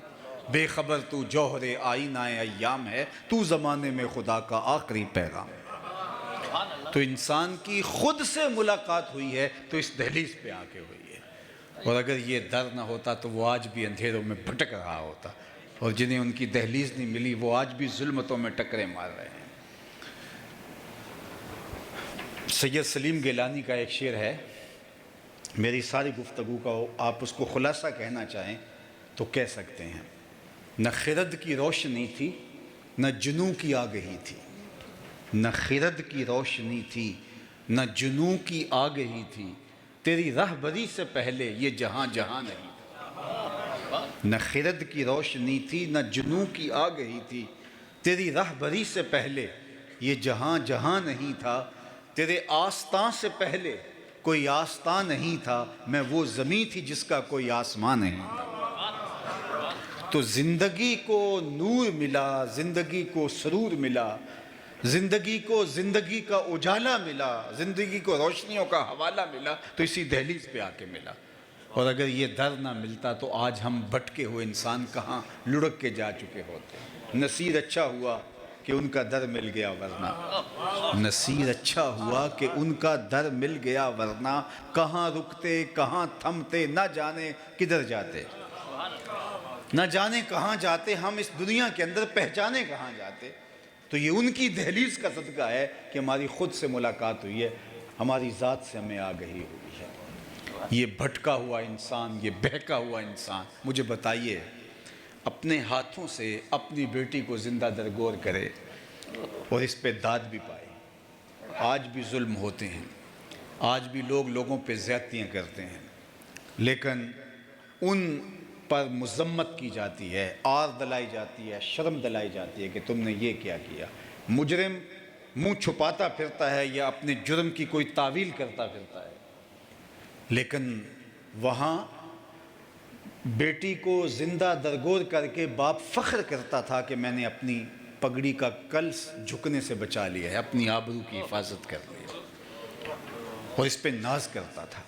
بے خبر تو جوہر آئینہ ایام ہے، تو زمانے میں خدا کا آخری پیغام ہے۔ تو انسان کی خود سے ملاقات ہوئی ہے تو اس دہلیز پہ آ کے ہوئی ہے، اور اگر یہ در نہ ہوتا تو وہ آج بھی اندھیروں میں بھٹک رہا ہوتا۔ اور جنہیں ان کی دہلیز نہیں ملی وہ آج بھی ظلمتوں میں ٹکرے مار رہے ہیں۔ سید سلیم گیلانی کا ایک شعر ہے، میری ساری گفتگو کا آپ اس کو خلاصہ کہنا چاہیں تو کہہ سکتے ہیں، نہ خرد کی روشنی تھی نہ جنوں کی آگہی تھی، نہ خرد کی روشنی تھی نہ جنوں کی آگہی تھی، تیری رہبری سے پہلے یہ جہاں جہاں نہیں تھا۔ نہ خرد کی روشنی تھی نہ جنوں کی آگہی تھی، تیری رہبری سے پہلے یہ جہاں جہاں نہیں تھا، تیرے آستاں سے پہلے کوئی آستاں نہیں تھا، میں وہ زمین تھی جس کا کوئی آسمان نہیں تھا۔ تو زندگی کو نور ملا، زندگی کو سرور ملا، زندگی کو زندگی کا اجالا ملا، زندگی کو روشنیوں کا حوالہ ملا، تو اسی دہلیز پہ آ کے ملا۔ اور اگر یہ در نہ ملتا تو آج ہم بھٹکے ہوئے انسان کہاں لڑک کے جا چکے ہوتے۔ نصیر اچھا ہوا کہ ان کا در مل گیا ورنہ، نصیر اچھا ہوا کہ ان کا در مل گیا ورنہ، کہاں رکتے کہاں تھمتے نہ جانے کدھر جاتے، نہ جانے کہاں جاتے ہم اس دنیا کے اندر، پہچانے کہاں جاتے۔ تو یہ ان کی دہلیز کا صدقہ ہے کہ ہماری خود سے ملاقات ہوئی ہے، ہماری ذات سے ہمیں آگہی ہوئی ہے۔ یہ بھٹکا ہوا انسان، یہ بہکا ہوا انسان، مجھے بتائیے اپنے ہاتھوں سے اپنی بیٹی کو زندہ درگور کرے اور اس پہ داد بھی پائے۔ آج بھی ظلم ہوتے ہیں، آج بھی لوگ لوگوں پہ زیادتیاں کرتے ہیں، لیکن ان پر مذمت کی جاتی ہے، آر دلائی جاتی ہے، شرم دلائی جاتی ہے کہ تم نے یہ کیا کیا۔ مجرم منہ چھپاتا پھرتا ہے یا اپنے جرم کی کوئی تعویل کرتا پھرتا ہے، لیکن وہاں بیٹی کو زندہ درگور کر کے باپ فخر کرتا تھا کہ میں نے اپنی پگڑی کا کلس جھکنے سے بچا لیا ہے، اپنی آبرو کی حفاظت کر لی ہے، اور اس پہ ناز کرتا تھا۔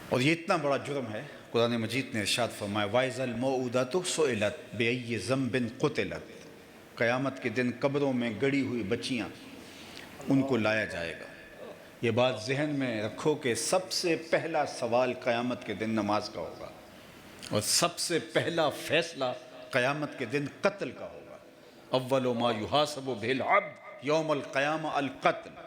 اور یہ اتنا بڑا جرم ہے، قرآن مجید نے ارشاد فرمایا وَإِذَا الْمَوْءُودَةُ سُئِلَتْ بِأَيِّ ذَنبٍ قُتِلَتْ، قیامت کے دن قبروں میں گڑی ہوئی بچیاں ان کو لایا جائے گا۔ یہ بات ذہن میں رکھو کہ سب سے پہلا سوال قیامت کے دن نماز کا ہوگا، اور سب سے پہلا فیصلہ قیامت کے دن قتل کا ہوگا۔ اول ما یحاسب بہ العبد یوم القیامہ القتل۔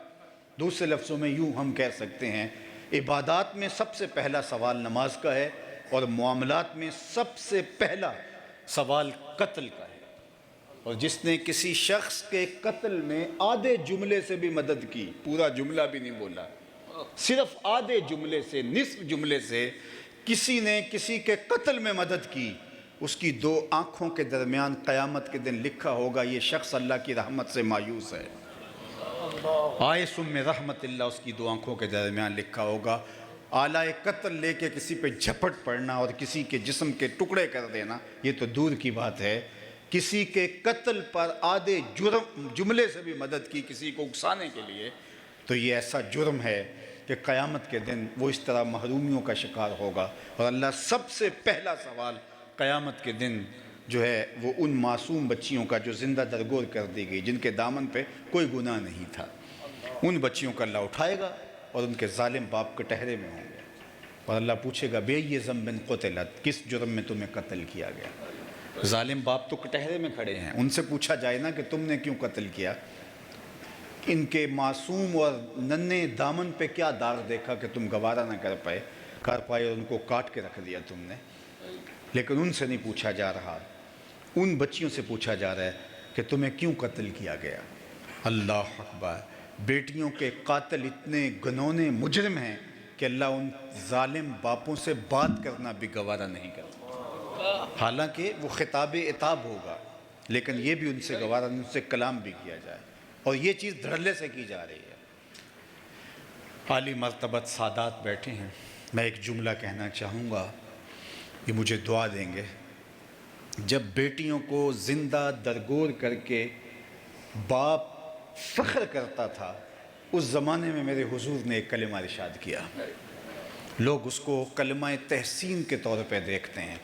دوسرے لفظوں میں یوں ہم کہہ سکتے ہیں، عبادات میں سب سے پہلا سوال نماز کا ہے، اور معاملات میں سب سے پہلا سوال قتل کا ہے۔ اور جس نے کسی شخص کے قتل میں آدھے جملے سے بھی مدد کی، پورا جملہ بھی نہیں بولا، صرف آدھے جملے سے، نصف جملے سے کسی نے کسی کے قتل میں مدد کی، اس کی دو آنکھوں کے درمیان قیامت کے دن لکھا ہوگا یہ شخص اللہ کی رحمت سے مایوس ہے۔ آئس میں رحمت اللہ اس کی دو آنکھوں کے درمیان لکھا ہوگا۔ آلہ قتل لے کے کسی پہ جھپٹ پڑنا اور کسی کے جسم کے ٹکڑے کر دینا یہ تو دور کی بات ہے، کسی کے قتل پر آدھے جملے سے بھی مدد کی کسی کو اکسانے کے لیے، تو یہ ایسا جرم ہے کہ قیامت کے دن وہ اس طرح محرومیوں کا شکار ہوگا۔ اور اللہ سب سے پہلا سوال قیامت کے دن جو ہے وہ ان معصوم بچیوں کا جو زندہ درگور کر دی گئی، جن کے دامن پہ کوئی گناہ نہیں تھا، ان بچیوں کا اللہ اٹھائے گا اور ان کے ظالم باپ کٹہرے میں ہوں گے، اور اللہ پوچھے گا بے یہ ذنب قتلت، کس جرم میں تمہیں قتل کیا گیا؟ ظالم باپ تو کٹہرے میں کھڑے ہیں، ان سے پوچھا جائے نا کہ تم نے کیوں قتل کیا، ان کے معصوم اور ننھے دامن پہ کیا داغ دیکھا کہ تم گوارا نہ کر پائے اور ان کو کاٹ کے رکھ دیا تم نے۔ لیکن ان سے نہیں پوچھا جا رہا، ان بچیوں سے پوچھا جا رہا ہے کہ تمہیں کیوں قتل کیا گیا۔ اللہ اکبر، بیٹیوں کے قاتل اتنے گنونے مجرم ہیں کہ اللہ ان ظالم باپوں سے بات کرنا بھی گوارا نہیں کرتا، حالانکہ وہ خطاب عتاب ہوگا، لیکن یہ بھی ان سے گوارا نہیں، ان سے کلام بھی کیا جائے، اور یہ چیز دھڑلے سے کی جا رہی ہے۔ عالی مرتبت سادات بیٹھے ہیں، میں ایک جملہ کہنا چاہوں گا، یہ مجھے دعا دیں گے۔ جب بیٹیوں کو زندہ درگور کر کے باپ فخر کرتا تھا، اس زمانے میں میرے حضور نے ایک کلمہ ارشاد کیا، لوگ اس کو کلمہ تحسین کے طور پہ دیکھتے ہیں،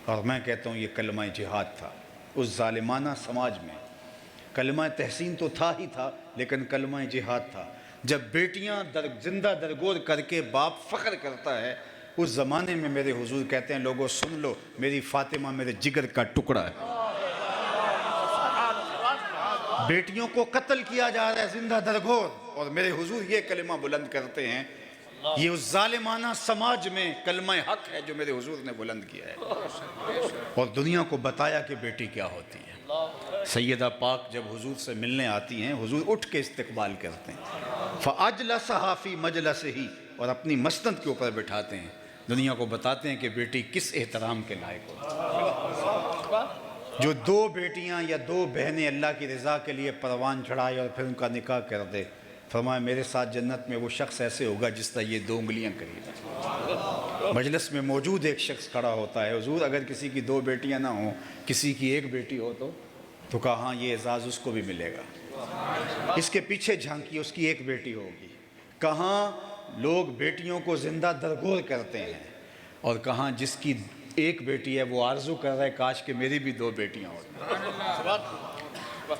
اور میں کہتا ہوں یہ کلمہ جہاد تھا۔ اس ظالمانہ سماج میں کلمہ تحسین تو تھا ہی تھا، لیکن کلمہ جہاد تھا۔ جب بیٹیاں زندہ درگور کر کے باپ فخر کرتا ہے اس زمانے میں میرے حضور کہتے ہیں لوگوں سن لو میری فاطمہ میرے جگر کا ٹکڑا ہے، بیٹیوں کو قتل کیا جا رہا ہے زندہ درگور، اور میرے حضور یہ کلمہ بلند کرتے ہیں، یہ اس ظالمانہ سماج میں کلمہ حق ہے جو میرے حضور نے بلند کیا ہے، اور دنیا کو بتایا کہ بیٹی کیا ہوتی ہے۔ سیدہ پاک جب حضور سے ملنے آتی ہیں، حضور اٹھ کے استقبال کرتے ہیں، فَأَجْلَسَهَا فِي مَجْلَسِهِ، اور اپنی مسند کے اوپر بٹھاتے ہیں، دنیا کو بتاتے ہیں کہ بیٹی کس احترام کے لائق ہوتی ہے۔ جو دو بیٹیاں یا دو بہنیں اللہ کی رضا کے لیے پروان چڑھائے اور پھر ان کا نکاح کر دے، فرمایا میرے ساتھ جنت میں وہ شخص ایسے ہوگا جس طرح یہ 2 انگلیاں قریب ہیں۔ مجلس میں موجود ایک شخص کھڑا ہوتا ہے، حضور اگر کسی کی 2 بیٹیاں نہ ہوں، کسی کی 1 بیٹی ہو تو کہا ہاں یہ اعزاز اس کو بھی ملے گا۔ اس کے پیچھے جھانکی، اس کی 1 بیٹی ہوگی۔ کہاں لوگ بیٹیوں کو زندہ درگور کرتے ہیں، اور کہاں جس کی 1 بیٹی ہے وہ آرزو کر رہا ہے کاش کہ میری بھی 2 بیٹیاں ہوتی۔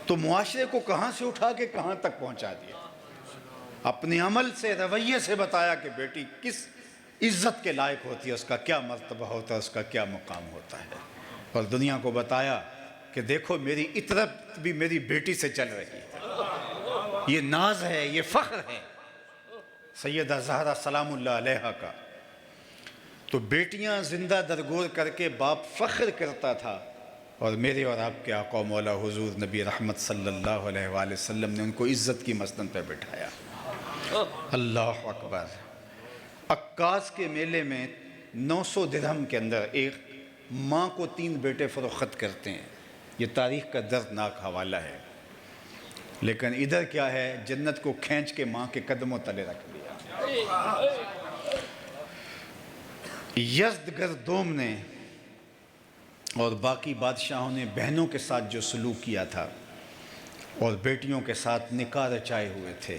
تو معاشرے کو کہاں سے اٹھا کے کہاں تک پہنچا دیا، اپنے عمل سے رویے سے بتایا کہ بیٹی کس عزت کے لائق ہوتی ہے، اس کا کیا مرتبہ ہوتا ہے، اس کا کیا مقام ہوتا ہے، اور دنیا کو بتایا کہ دیکھو میری اطرت بھی میری بیٹی سے چل رہی ہے، یہ ناز ہے، یہ فخر ہے سیدہ زہرا سلام اللہ علیہا کا۔ تو بیٹیاں زندہ درگور کر کے باپ فخر کرتا تھا، اور میرے اور آپ کے آقا مولا حضور نبی رحمت صلی اللہ علیہ وآلہ وسلم نے ان کو عزت کی مسند پہ بٹھایا۔ اللہ اکبر۔ عکاظ کے میلے میں 900 درہم کے اندر ایک ماں کو 3 بیٹے فروخت کرتے ہیں، یہ تاریخ کا دردناک حوالہ ہے، لیکن ادھر کیا ہے، جنت کو کھینچ کے ماں کے قدموں تلے رکھ دیا۔ یزدگردوم نے اور باقی بادشاہوں نے بہنوں کے ساتھ جو سلوک کیا تھا اور بیٹیوں کے ساتھ نکاح رچائے ہوئے تھے،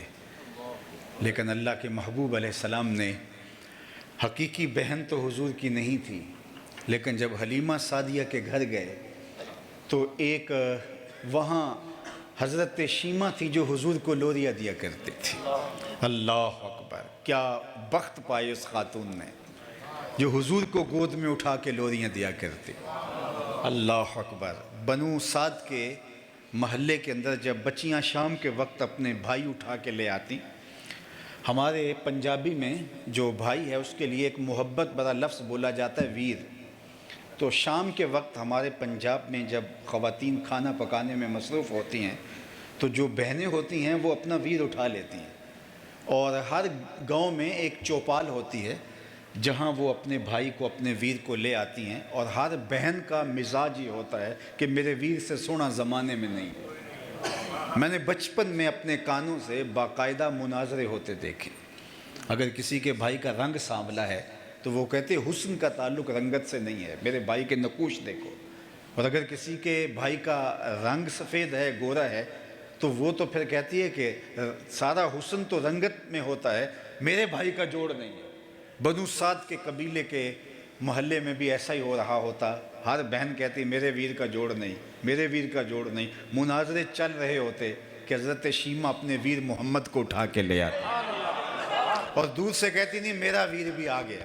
لیکن اللہ کے محبوب علیہ السلام نے، حقیقی بہن تو حضور کی نہیں تھی، لیکن جب حلیمہ سعدیہ کے گھر گئے تو ایک وہاں حضرت شیمہ تھی جو حضور کو لوریاں دیا کرتی تھی۔ اللہ اکبر، کیا بخت پائے اس خاتون نے جو حضور کو گود میں اٹھا کے لوریاں دیا کرتی۔ اللہ اکبر۔ بنو سعد کے محلے کے اندر جب بچیاں شام کے وقت اپنے بھائی اٹھا کے لے آتی، ہمارے پنجابی میں جو بھائی ہے اس کے لیے ایک محبت بڑا لفظ بولا جاتا ہے ویر، تو شام کے وقت ہمارے پنجاب میں جب خواتین کھانا پکانے میں مصروف ہوتی ہیں تو جو بہنیں ہوتی ہیں وہ اپنا ویر اٹھا لیتی ہیں، اور ہر گاؤں میں ایک چوپال ہوتی ہے جہاں وہ اپنے بھائی کو، اپنے ویر کو لے آتی ہیں، اور ہر بہن کا مزاج یہ ہوتا ہے کہ میرے ویر سے سونا زمانے میں نہیں۔ میں نے بچپن میں اپنے کانوں سے باقاعدہ مناظرے ہوتے دیکھے، اگر کسی کے بھائی کا رنگ سانولا ہے تو وہ کہتے حسن کا تعلق رنگت سے نہیں ہے، میرے بھائی کے نقوش دیکھو، اور اگر کسی کے بھائی کا رنگ سفید ہے، گورا ہے، تو وہ تو پھر کہتی ہے کہ سارا حسن تو رنگت میں ہوتا ہے، میرے بھائی کا جوڑ نہیں ہے۔ بنو سعد کے قبیلے کے محلے میں بھی ایسا ہی ہو رہا ہوتا، ہر بہن کہتی میرے ویر کا جوڑ نہیں، میرے ویر کا جوڑ نہیں، مناظرے چل رہے ہوتے کہ حضرت شیمہ اپنے ویر محمد کو اٹھا کے لے آتی اور دور سے کہتی نہیں میرا ویر بھی آ گیا،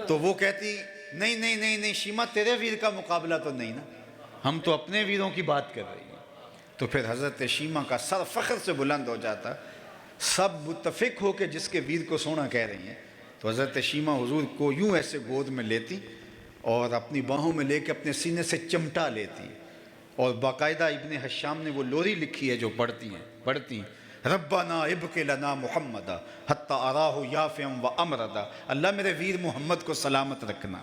تو وہ کہتی نہیں نہیں نہیں نہیں شیمہ تیرے ویر کا مقابلہ تو نہیں نا، ہم تو اپنے ویروں کی بات کر رہی ہیں۔ تو پھر حضرت شیمہ کا سر فخر سے بلند ہو جاتا، سب متفق ہو کے جس کے ویر کو سونا کہہ رہی ہیں، تو حضرت شیمہ حضور کو یوں ایسے گود میں لیتی اور اپنی باہوں میں لے کے اپنے سینے سے چمٹا لیتی، اور باقاعدہ ابن حشام نے وہ لوری لکھی ہے جو پڑھتی ربنا ابق لنا محمدا حتی اراہ یافعا و امردا، اللہ میرے ویر محمد کو سلامت رکھنا،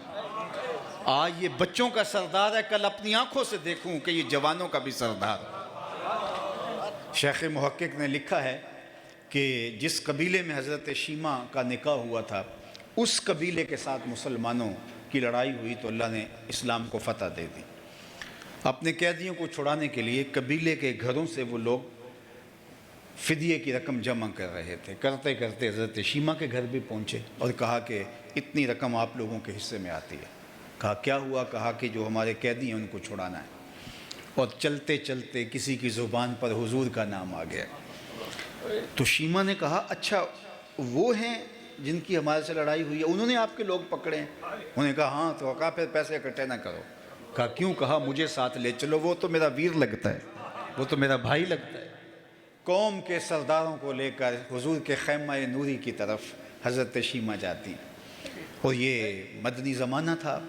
آج یہ بچوں کا سردار ہے، کل اپنی آنکھوں سے دیکھوں کہ یہ جوانوں کا بھی سردار ہے۔ شیخ محقق نے لکھا ہے کہ جس قبیلے میں حضرت شیمہ کا نکاح ہوا تھا اس قبیلے کے ساتھ مسلمانوں کی لڑائی ہوئی تو اللہ نے اسلام کو فتح دے دی۔ اپنے قیدیوں کو چھڑانے کے لیے قبیلے کے گھروں سے وہ لوگ فدیے کی رقم جمع کر رہے تھے، کرتے کرتے حضرت شیمہ کے گھر بھی پہنچے اور کہا کہ اتنی رقم آپ لوگوں کے حصے میں آتی ہے۔ کہا کیا ہوا؟ کہا کہ جو ہمارے قیدی ہیں ان کو چھڑانا ہے، اور چلتے چلتے کسی کی زبان پر حضور کا نام آ گیا، تو شیمہ نے کہا اچھا وہ ہیں جن کی ہمارے سے لڑائی ہوئی ہے انہوں نے آپ کے لوگ پکڑے ہیں؟ انہوں نے کہا ہاں. تو کہا پھر پیسے اکٹھے نہ کرو. کہا کیوں؟ کہا مجھے ساتھ لے چلو، وہ تو میرا ویر لگتا ہے، وہ تو میرا بھائی لگتا ہے. قوم کے سرداروں کو لے کر حضور کے خیمہ نوری کی طرف حضرت شیمہ جاتی. اور یہ مدنی زمانہ تھا،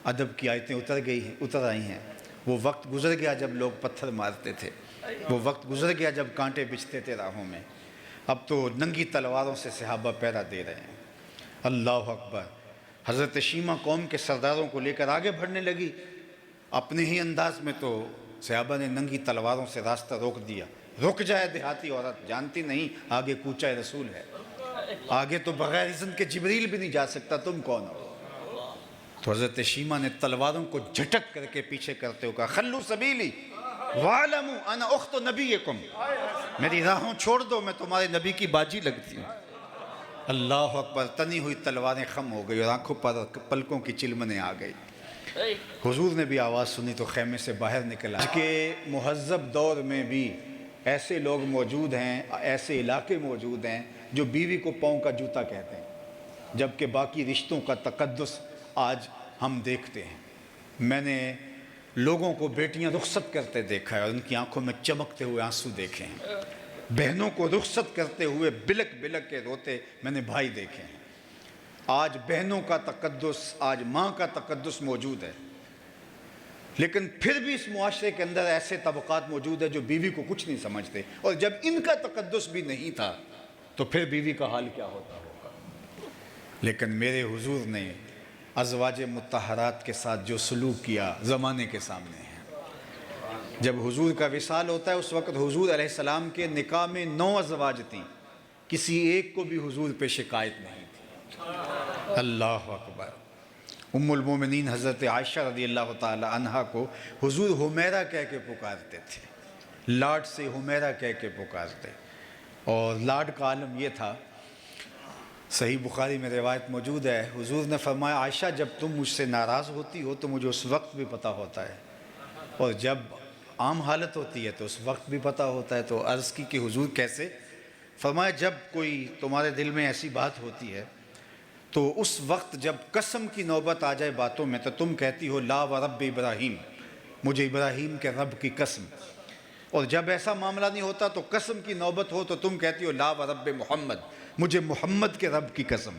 ادب کی آیتیں اتر آئی ہیں. وہ وقت گزر گیا جب لوگ پتھر مارتے تھے، وہ وقت گزر گیا جب کانٹے بچھتے تھے راہوں میں. اب تو ننگی تلواروں سے صحابہ پہرا دے رہے ہیں. اللہ اکبر. حضرت شیمہ قوم کے سرداروں کو لے کر آگے بڑھنے لگی. اپنے ہی انداز میں تو صحابہ نے ننگی تلواروں سے راستہ روک دیا. رک جائے دیہاتی عورت، جانتی نہیں آگے کوچہ رسول ہے، آگے تو بغیر اذن کے جبریل بھی نہیں جا سکتا، تم کون ہو؟ تو حضرت شیمہ نے تلواروں کو جھٹک کر کے پیچھے کرتے ہو کہا خلو سبیلی وَعَلَمُوا أَنَا أُخْتُ نَبِيِّكُمْ، میری راہوں چھوڑ دو، میں تمہارے نبی کی باجی لگتی ہوں. اللہ اکبر. تنی ہوئی تلواریں خم ہو گئی اور آنکھوں پر پلکوں کی چلمنیں آ گئی. حضور نے بھی آواز سنی تو خیمے سے باہر نکلا. آج کے مہذب دور میں بھی ایسے لوگ موجود ہیں، ایسے علاقے موجود ہیں جو بیوی کو پاؤں کا جوتا کہتے ہیں، جبکہ باقی رشتوں کا تقدس آج ہم دیکھتے ہیں. میں نے لوگوں کو بیٹیاں رخصت کرتے دیکھا ہے اور ان کی آنکھوں میں چمکتے ہوئے آنسو دیکھے ہیں. بہنوں کو رخصت کرتے ہوئے بلک بلک کے روتے میں نے بھائی دیکھے ہیں. آج بہنوں کا تقدس، آج ماں کا تقدس موجود ہے، لیکن پھر بھی اس معاشرے کے اندر ایسے طبقات موجود ہیں جو بیوی کو کچھ نہیں سمجھتے. اور جب ان کا تقدس بھی نہیں تھا تو پھر بیوی کا حال کیا ہوتا ہوگا. لیکن میرے حضور نے ازواج مطہرات کے ساتھ جو سلوک کیا زمانے کے سامنے ہے. جب حضور کا وصال ہوتا ہے اس وقت حضور علیہ السلام کے نکاح میں 9 ازواج تھیں، کسی ایک کو بھی حضور پہ شکایت نہیں تھی. اللہ اکبر. ام المومنین حضرت عائشہ رضی اللہ تعالی عنہا کو حضور حمیرہ کہہ کے پکارتے تھے، لاڈ سے حمیرہ کہہ کے پکارتے. اور لاڈ کا عالم یہ تھا، صحیح بخاری میں روایت موجود ہے، حضور نے فرمایا عائشہ جب تم مجھ سے ناراض ہوتی ہو تو مجھے اس وقت بھی پتہ ہوتا ہے، اور جب عام حالت ہوتی ہے تو اس وقت بھی پتہ ہوتا ہے. تو عرض کی کہ حضور کیسے؟ فرمایا جب کوئی تمہارے دل میں ایسی بات ہوتی ہے تو اس وقت جب قسم کی نوبت آ جائے باتوں میں تو تم کہتی ہو لا ورب ابراہیم، مجھے ابراہیم کے رب کی قسم. اور جب ایسا معاملہ نہیں ہوتا تو قسم کی نوبت ہو تو تم کہتی ہو لا ورب محمد، مجھے محمد کے رب کی قسم.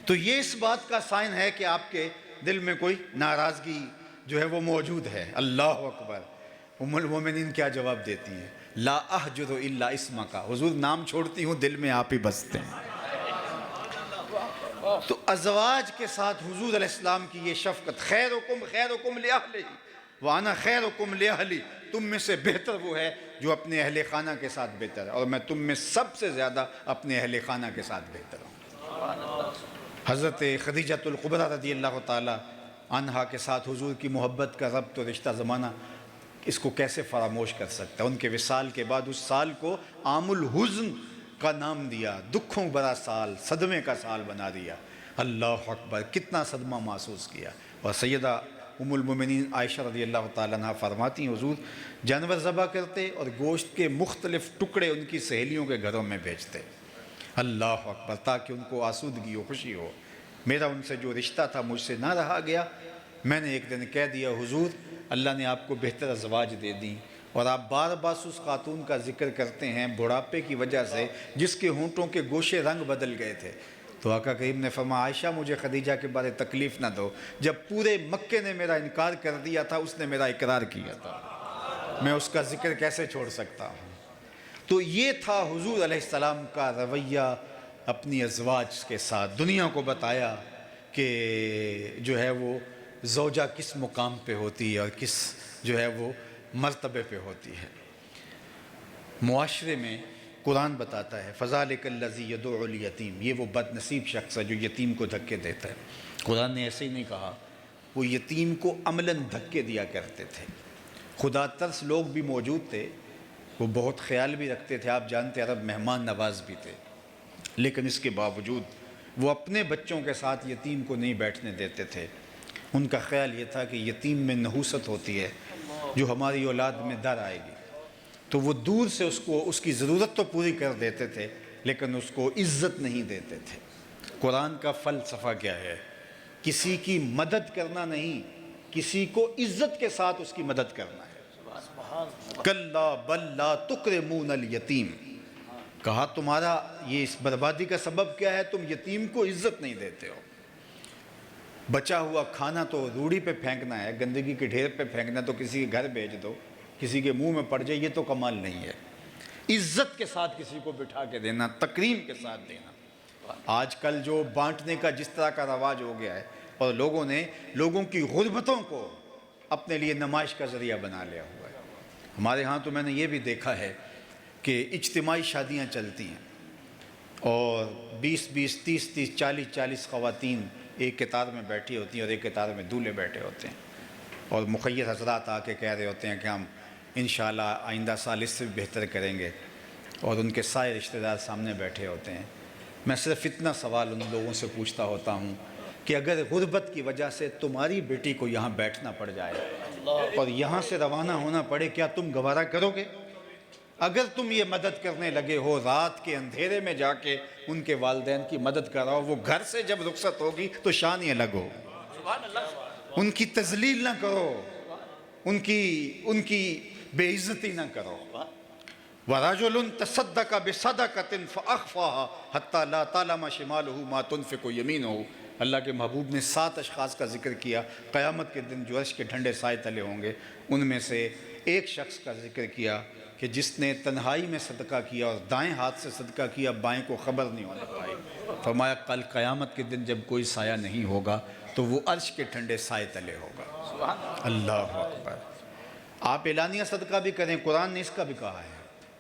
تو یہ اس بات کا سائن ہے کہ آپ کے دل میں کوئی ناراضگی جو ہے وہ موجود ہے. اللہ اکبر. ام المومنین کیا جواب دیتی ہیں؟ لا احجر الا اسمک، حضور نام چھوڑتی ہوں دل میں آپ ہی بستے ہیں. تو ازواج کے ساتھ حضور علیہ السلام کی یہ شفقت، خیرکم لأہلہ وانا خیرکم لأہلی، تم میں سے بہتر وہ ہے جو اپنے اہل خانہ کے ساتھ بہتر ہے، اور میں تم میں سب سے زیادہ اپنے اہل خانہ کے ساتھ بہتر ہوں. حضرت خدیجۃ الکبریٰ رضی اللہ تعالی عنہا کے ساتھ حضور کی محبت کا ربط و رشتہ زمانہ اس کو کیسے فراموش کر سکتا ہے. ان کے وصال کے بعد اس سال کو عام الحزن کا نام دیا، دکھوں بھرا سال، صدمے کا سال بنا دیا. اللہ اکبر. کتنا صدمہ محسوس کیا. اور سیدہ ام المومنین عائشہ رضی اللہ تعالیٰ عنہ فرماتی ہیں حضور جانور ذبح کرتے اور گوشت کے مختلف ٹکڑے ان کی سہیلیوں کے گھروں میں بھیجتے. اللہ اکبر. تاکہ ان کو آسودگی و خوشی ہو. میرا ان سے جو رشتہ تھا مجھ سے نہ رہا گیا. میں نے ایک دن کہہ دیا حضور اللہ نے آپ کو بہتر ازواج دے دیں، اور آپ بار بار اس خاتون کا ذکر کرتے ہیں بڑھاپے کی وجہ سے جس کے ہونٹوں کے گوشے رنگ بدل گئے تھے. تو آقا کریم نے فرمایا عائشہ مجھے خدیجہ کے بارے تکلیف نہ دو، جب پورے مکے نے میرا انکار کر دیا تھا اس نے میرا اقرار کیا تھا، میں اس کا ذکر کیسے چھوڑ سکتا ہوں. تو یہ تھا حضور علیہ السلام کا رویہ اپنی ازواج کے ساتھ. دنیا کو بتایا کہ جو ہے وہ زوجہ کس مقام پہ ہوتی ہے اور کس جو ہے وہ مرتبے پہ ہوتی ہے. معاشرے میں قرآن بتاتا ہے فَذَلِكَ الَّذِي يَدُعُ الْيَتِيمَ، یہ وہ بد نصیب شخص ہے جو یتیم کو دھکے دیتا ہے. قرآن نے ایسے ہی نہیں کہا، وہ یتیم کو عملاً دھکے دیا کرتے تھے. خدا ترس لوگ بھی موجود تھے، وہ بہت خیال بھی رکھتے تھے. آپ جانتے عرب مہمان نواز بھی تھے، لیکن اس کے باوجود وہ اپنے بچوں کے ساتھ یتیم کو نہیں بیٹھنے دیتے تھے. ان کا خیال یہ تھا کہ یتیم میں نحوست ہوتی ہے جو ہماری اولاد میں در آئے گی، تو وہ دور سے اس کی ضرورت تو پوری کر دیتے تھے لیکن اس کو عزت نہیں دیتے تھے. قرآن کا فلسفہ کیا ہے؟ کسی کی مدد کرنا نہیں، کسی کو عزت کے ساتھ اس کی مدد کرنا ہے۔ کلا بل لا تکرمون الیتیم، کہا تمہارا یہ اس بربادی کا سبب کیا ہے؟ تم یتیم کو عزت نہیں دیتے ہو۔ بچا ہوا کھانا تو روڑی پہ پھینکنا ہے، گندگی کے ڈھیر پہ پھینکنا، تو کسی کے گھر بھیج دو، کسی کے منہ میں پڑ جائے، یہ تو کمال نہیں ہے۔ عزت کے ساتھ کسی کو بٹھا کے دینا، تکریم کے ساتھ دینا۔ آج کل جو بانٹنے کا جس طرح کا رواج ہو گیا ہے، اور لوگوں نے لوگوں کی غربتوں کو اپنے لیے نمائش کا ذریعہ بنا لیا ہوا ہے۔ ہمارے ہاں تو میں نے یہ بھی دیکھا ہے کہ اجتماعی شادیاں چلتی ہیں اور 20 30 40 خواتین ایک قطار میں بیٹھی ہوتی ہیں اور ایک قطار میں دولہے بیٹھے ہوتے ہیں، اور مخیر حضرات آ کے کہہ رہے ہوتے ہیں کہ ہم انشاءاللہ آئندہ سال اس سے بھی بہتر کریں گے، اور ان کے سارے رشتہ دار سامنے بیٹھے ہوتے ہیں۔ میں صرف اتنا سوال ان لوگوں سے پوچھتا ہوتا ہوں کہ اگر غربت کی وجہ سے تمہاری بیٹی کو یہاں بیٹھنا پڑ جائے اور یہاں سے روانہ ہونا پڑے، کیا تم گوارا کرو گے؟ اگر تم یہ مدد کرنے لگے ہو، رات کے اندھیرے میں جا کے ان کے والدین کی مدد کراؤ، وہ گھر سے جب رخصت ہوگی تو شان ہی الگ ہو۔ ان کی تذلیل نہ کرو، ان کی بے عزتی نہ کرو۔ وَرَجُلٌ تَصَدَّقَ بِصَدَقَةٍ فَأَخْفَاهَا حَتَّى لَا تَعْلَمَ شِمَالُهُ مَا تُنْفِقُ يَمِينُهُ۔ اللہ کے محبوب نے 7 اشخاص کا ذکر کیا، قیامت کے دن جو عرش کے ٹھنڈے سائے تلے ہوں گے، ان میں سے ایک شخص کا ذکر کیا کہ جس نے تنہائی میں صدقہ کیا اور دائیں ہاتھ سے صدقہ کیا، بائیں کو خبر نہیں ہونے پائی۔ فرمایا کل قیامت کے دن جب کوئی سایہ نہیں ہوگا تو وہ عرش کے ٹھنڈے سائے تلے ہوگا۔ اللہ اکبر۔ آپ اعلانیہ صدقہ بھی کریں، قرآن نے اس کا بھی کہا ہے،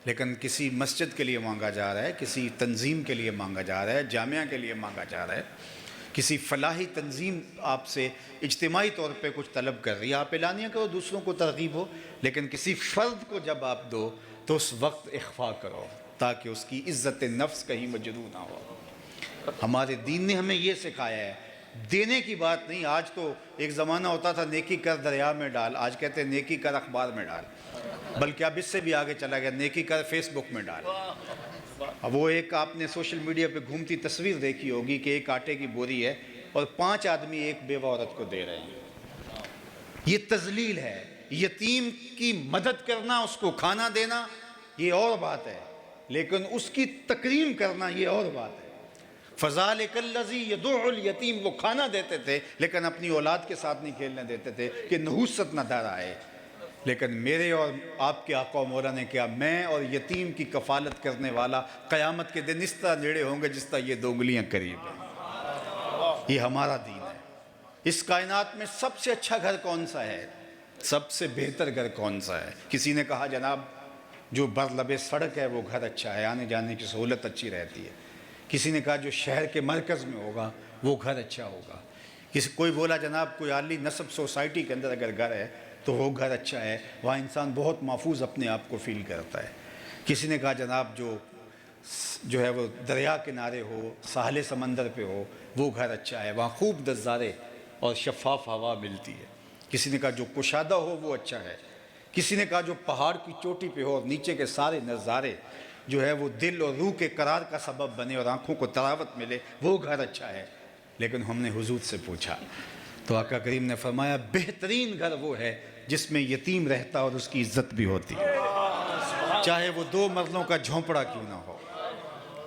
لیکن کسی مسجد کے لیے مانگا جا رہا ہے، کسی تنظیم کے لیے مانگا جا رہا ہے، جامعہ کے لیے مانگا جا رہا ہے، کسی فلاحی تنظیم آپ سے اجتماعی طور پہ کچھ طلب کر رہی ہے، آپ اعلانیہ کرو، دوسروں کو ترغیب ہو، لیکن کسی فرد کو جب آپ دو تو اس وقت اخفا کرو تاکہ اس کی عزت نفس کہیں مجروح نہ ہو۔ ہمارے دین نے ہمیں یہ سکھایا ہے، دینے کی بات نہیں۔ آج تو ایک زمانہ ہوتا تھا نیکی کر دریا میں ڈال، آج کہتے ہیں نیکی کر اخبار میں ڈال، بلکہ اب اس سے بھی آگے چلا گیا، نیکی کر فیس بک میں ڈال۔ اب وہ ایک آپ نے سوشل میڈیا پہ گھومتی تصویر دیکھی ہوگی کہ ایک آٹے کی بوری ہے اور 5 آدمی ایک بیوہ عورت کو دے رہے ہیں۔ یہ تذلیل ہے۔ یتیم کی مدد کرنا، اس کو کھانا دینا یہ اور بات ہے، لیکن اس کی تکریم کرنا یہ اور بات ہے۔ فَذَلِكَ الَّذِي يَدُعُّ الْيَتِيمَ، وہ کھانا دیتے تھے لیکن اپنی اولاد کے ساتھ نہیں کھیلنے دیتے تھے کہ نحوست نہ ڈر آئے۔ لیکن میرے اور آپ کے آقا و مولا نے کیا، میں اور یتیم کی کفالت کرنے والا قیامت کے دن اس طرح نیڑے ہوں گے جس طرح یہ 2 انگلیاں قریب ہیں۔ یہ ہمارا دین ہے۔ اس کائنات میں سب سے اچھا گھر کون سا ہے؟ سب سے بہتر گھر کون سا ہے؟ کسی نے کہا جناب جو بر لبے سڑک ہے وہ گھر اچھا ہے، آنے جانے کی سہولت اچھی رہتی ہے۔ کسی نے کہا جو شہر کے مرکز میں ہوگا وہ گھر اچھا ہوگا۔ کوئی بولا جناب کوئی عالی نسب سوسائٹی کے اندر اگر گھر ہے تو وہ گھر اچھا ہے، وہاں انسان بہت محفوظ اپنے آپ کو فیل کرتا ہے۔ کسی نے کہا جناب جو ہے وہ دریا کنارے ہو، ساحل سمندر پہ ہو، وہ گھر اچھا ہے، وہاں خوب نظارے اور شفاف ہوا ملتی ہے۔ کسی نے کہا جو کشادہ ہو وہ اچھا ہے۔ کسی نے کہا جو پہاڑ کی چوٹی پہ ہو اور نیچے کے سارے نظارے جو ہے وہ دل اور روح کے قرار کا سبب بنے اور آنکھوں کو طراوت ملے، وہ گھر اچھا ہے۔ لیکن ہم نے حضور سے پوچھا تو آقا کریم نے فرمایا بہترین گھر وہ ہے جس میں یتیم رہتا اور اس کی عزت بھی ہوتی ہے، چاہے وہ 2 مرلوں کا جھونپڑا کیوں نہ ہو،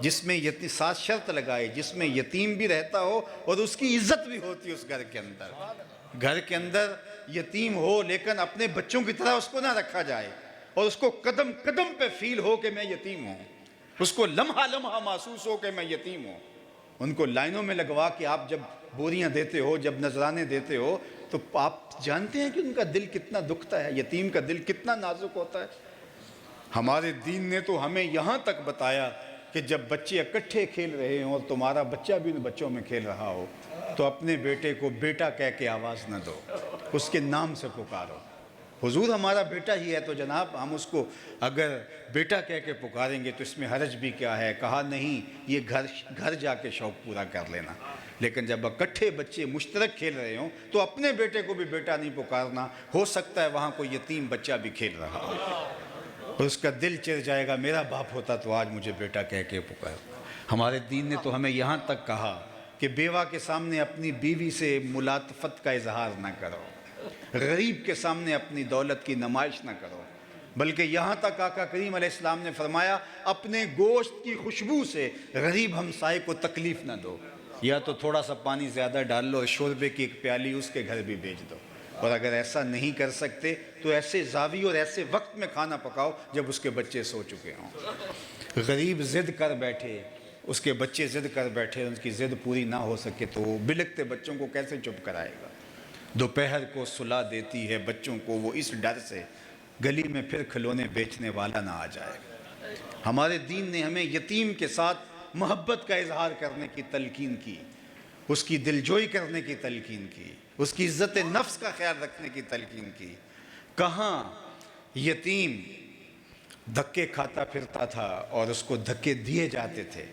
جس میں ساتھ شرط لگائے، جس میں یتیم بھی رہتا ہو اور اس کی عزت بھی ہوتی ہے اس گھر کے اندر۔ گھر کے اندر یتیم ہو لیکن اپنے بچوں کی طرح اس کو نہ رکھا جائے اور اس کو قدم قدم پہ فیل ہو کہ میں یتیم ہوں، اس کو لمحہ لمحہ محسوس ہو کہ میں یتیم ہوں۔ ان کو لائنوں میں لگوا کے آپ جب بوریاں دیتے ہو، جب نذرانے دیتے ہو، تو آپ جانتے ہیں کہ ان کا دل کتنا دکھتا ہے، یتیم کا دل کتنا نازک ہوتا ہے۔ ہمارے دین نے تو ہمیں یہاں تک بتایا کہ جب بچے اکٹھے کھیل رہے ہوں اور تمہارا بچہ بھی ان بچوں میں کھیل رہا ہو تو اپنے بیٹے کو بیٹا کہہ کے آواز نہ دو، اس کے نام سے پکارو۔ حضور ہمارا بیٹا ہی ہے تو جناب ہم اس کو اگر بیٹا کہہ کے پکاریں گے تو اس میں حرج بھی کیا ہے؟ کہا نہیں، یہ گھر جا کے شوق پورا کر لینا۔ لیکن جب اکٹھے بچے مشترک کھیل رہے ہوں تو اپنے بیٹے کو بھی بیٹا نہیں پکارنا، ہو سکتا ہے وہاں کوئی یتیم بچہ بھی کھیل رہا ہو اور اس کا دل چر جائے گا میرا باپ ہوتا تو آج مجھے بیٹا کہہ کے پکار۔ ہمارے دین نے تو ہمیں یہاں تک کہا کہ بیوہ کے سامنے اپنی بیوی سے ملاطفت کا اظہار نہ کرو، غریب کے سامنے اپنی دولت کی نمائش نہ کرو، بلکہ یہاں تک آقا کریم علیہ السلام نے فرمایا اپنے گوشت کی خوشبو سے غریب ہمسائے کو تکلیف نہ دو، یا تو تھوڑا سا پانی زیادہ ڈال لو اور شوربے کی ایک پیالی اس کے گھر بھی بھیج دو، اور اگر ایسا نہیں کر سکتے تو ایسے زاویے اور ایسے وقت میں کھانا پکاؤ جب اس کے بچے سو چکے ہوں۔ غریب ضد کر بیٹھے، اس کے بچے ضد کر بیٹھے، ان کی ضد پوری نہ ہو سکے تو وہ بلکتے بچوں کو کیسے چپ کرائے گا؟ دوپہر کو سلا دیتی ہے بچوں کو وہ اس ڈر سے گلی میں پھر کھلونے بیچنے والا نہ آ جائے۔ ہمارے دین نے ہمیں یتیم کے ساتھ محبت کا اظہار کرنے کی تلقین کی، اس کی دلجوئی کرنے کی تلقین کی، اس کی عزت نفس کا خیال رکھنے کی تلقین کی۔ کہاں یتیم دھکے کھاتا پھرتا تھا اور اس کو دھکے دیے جاتے تھے،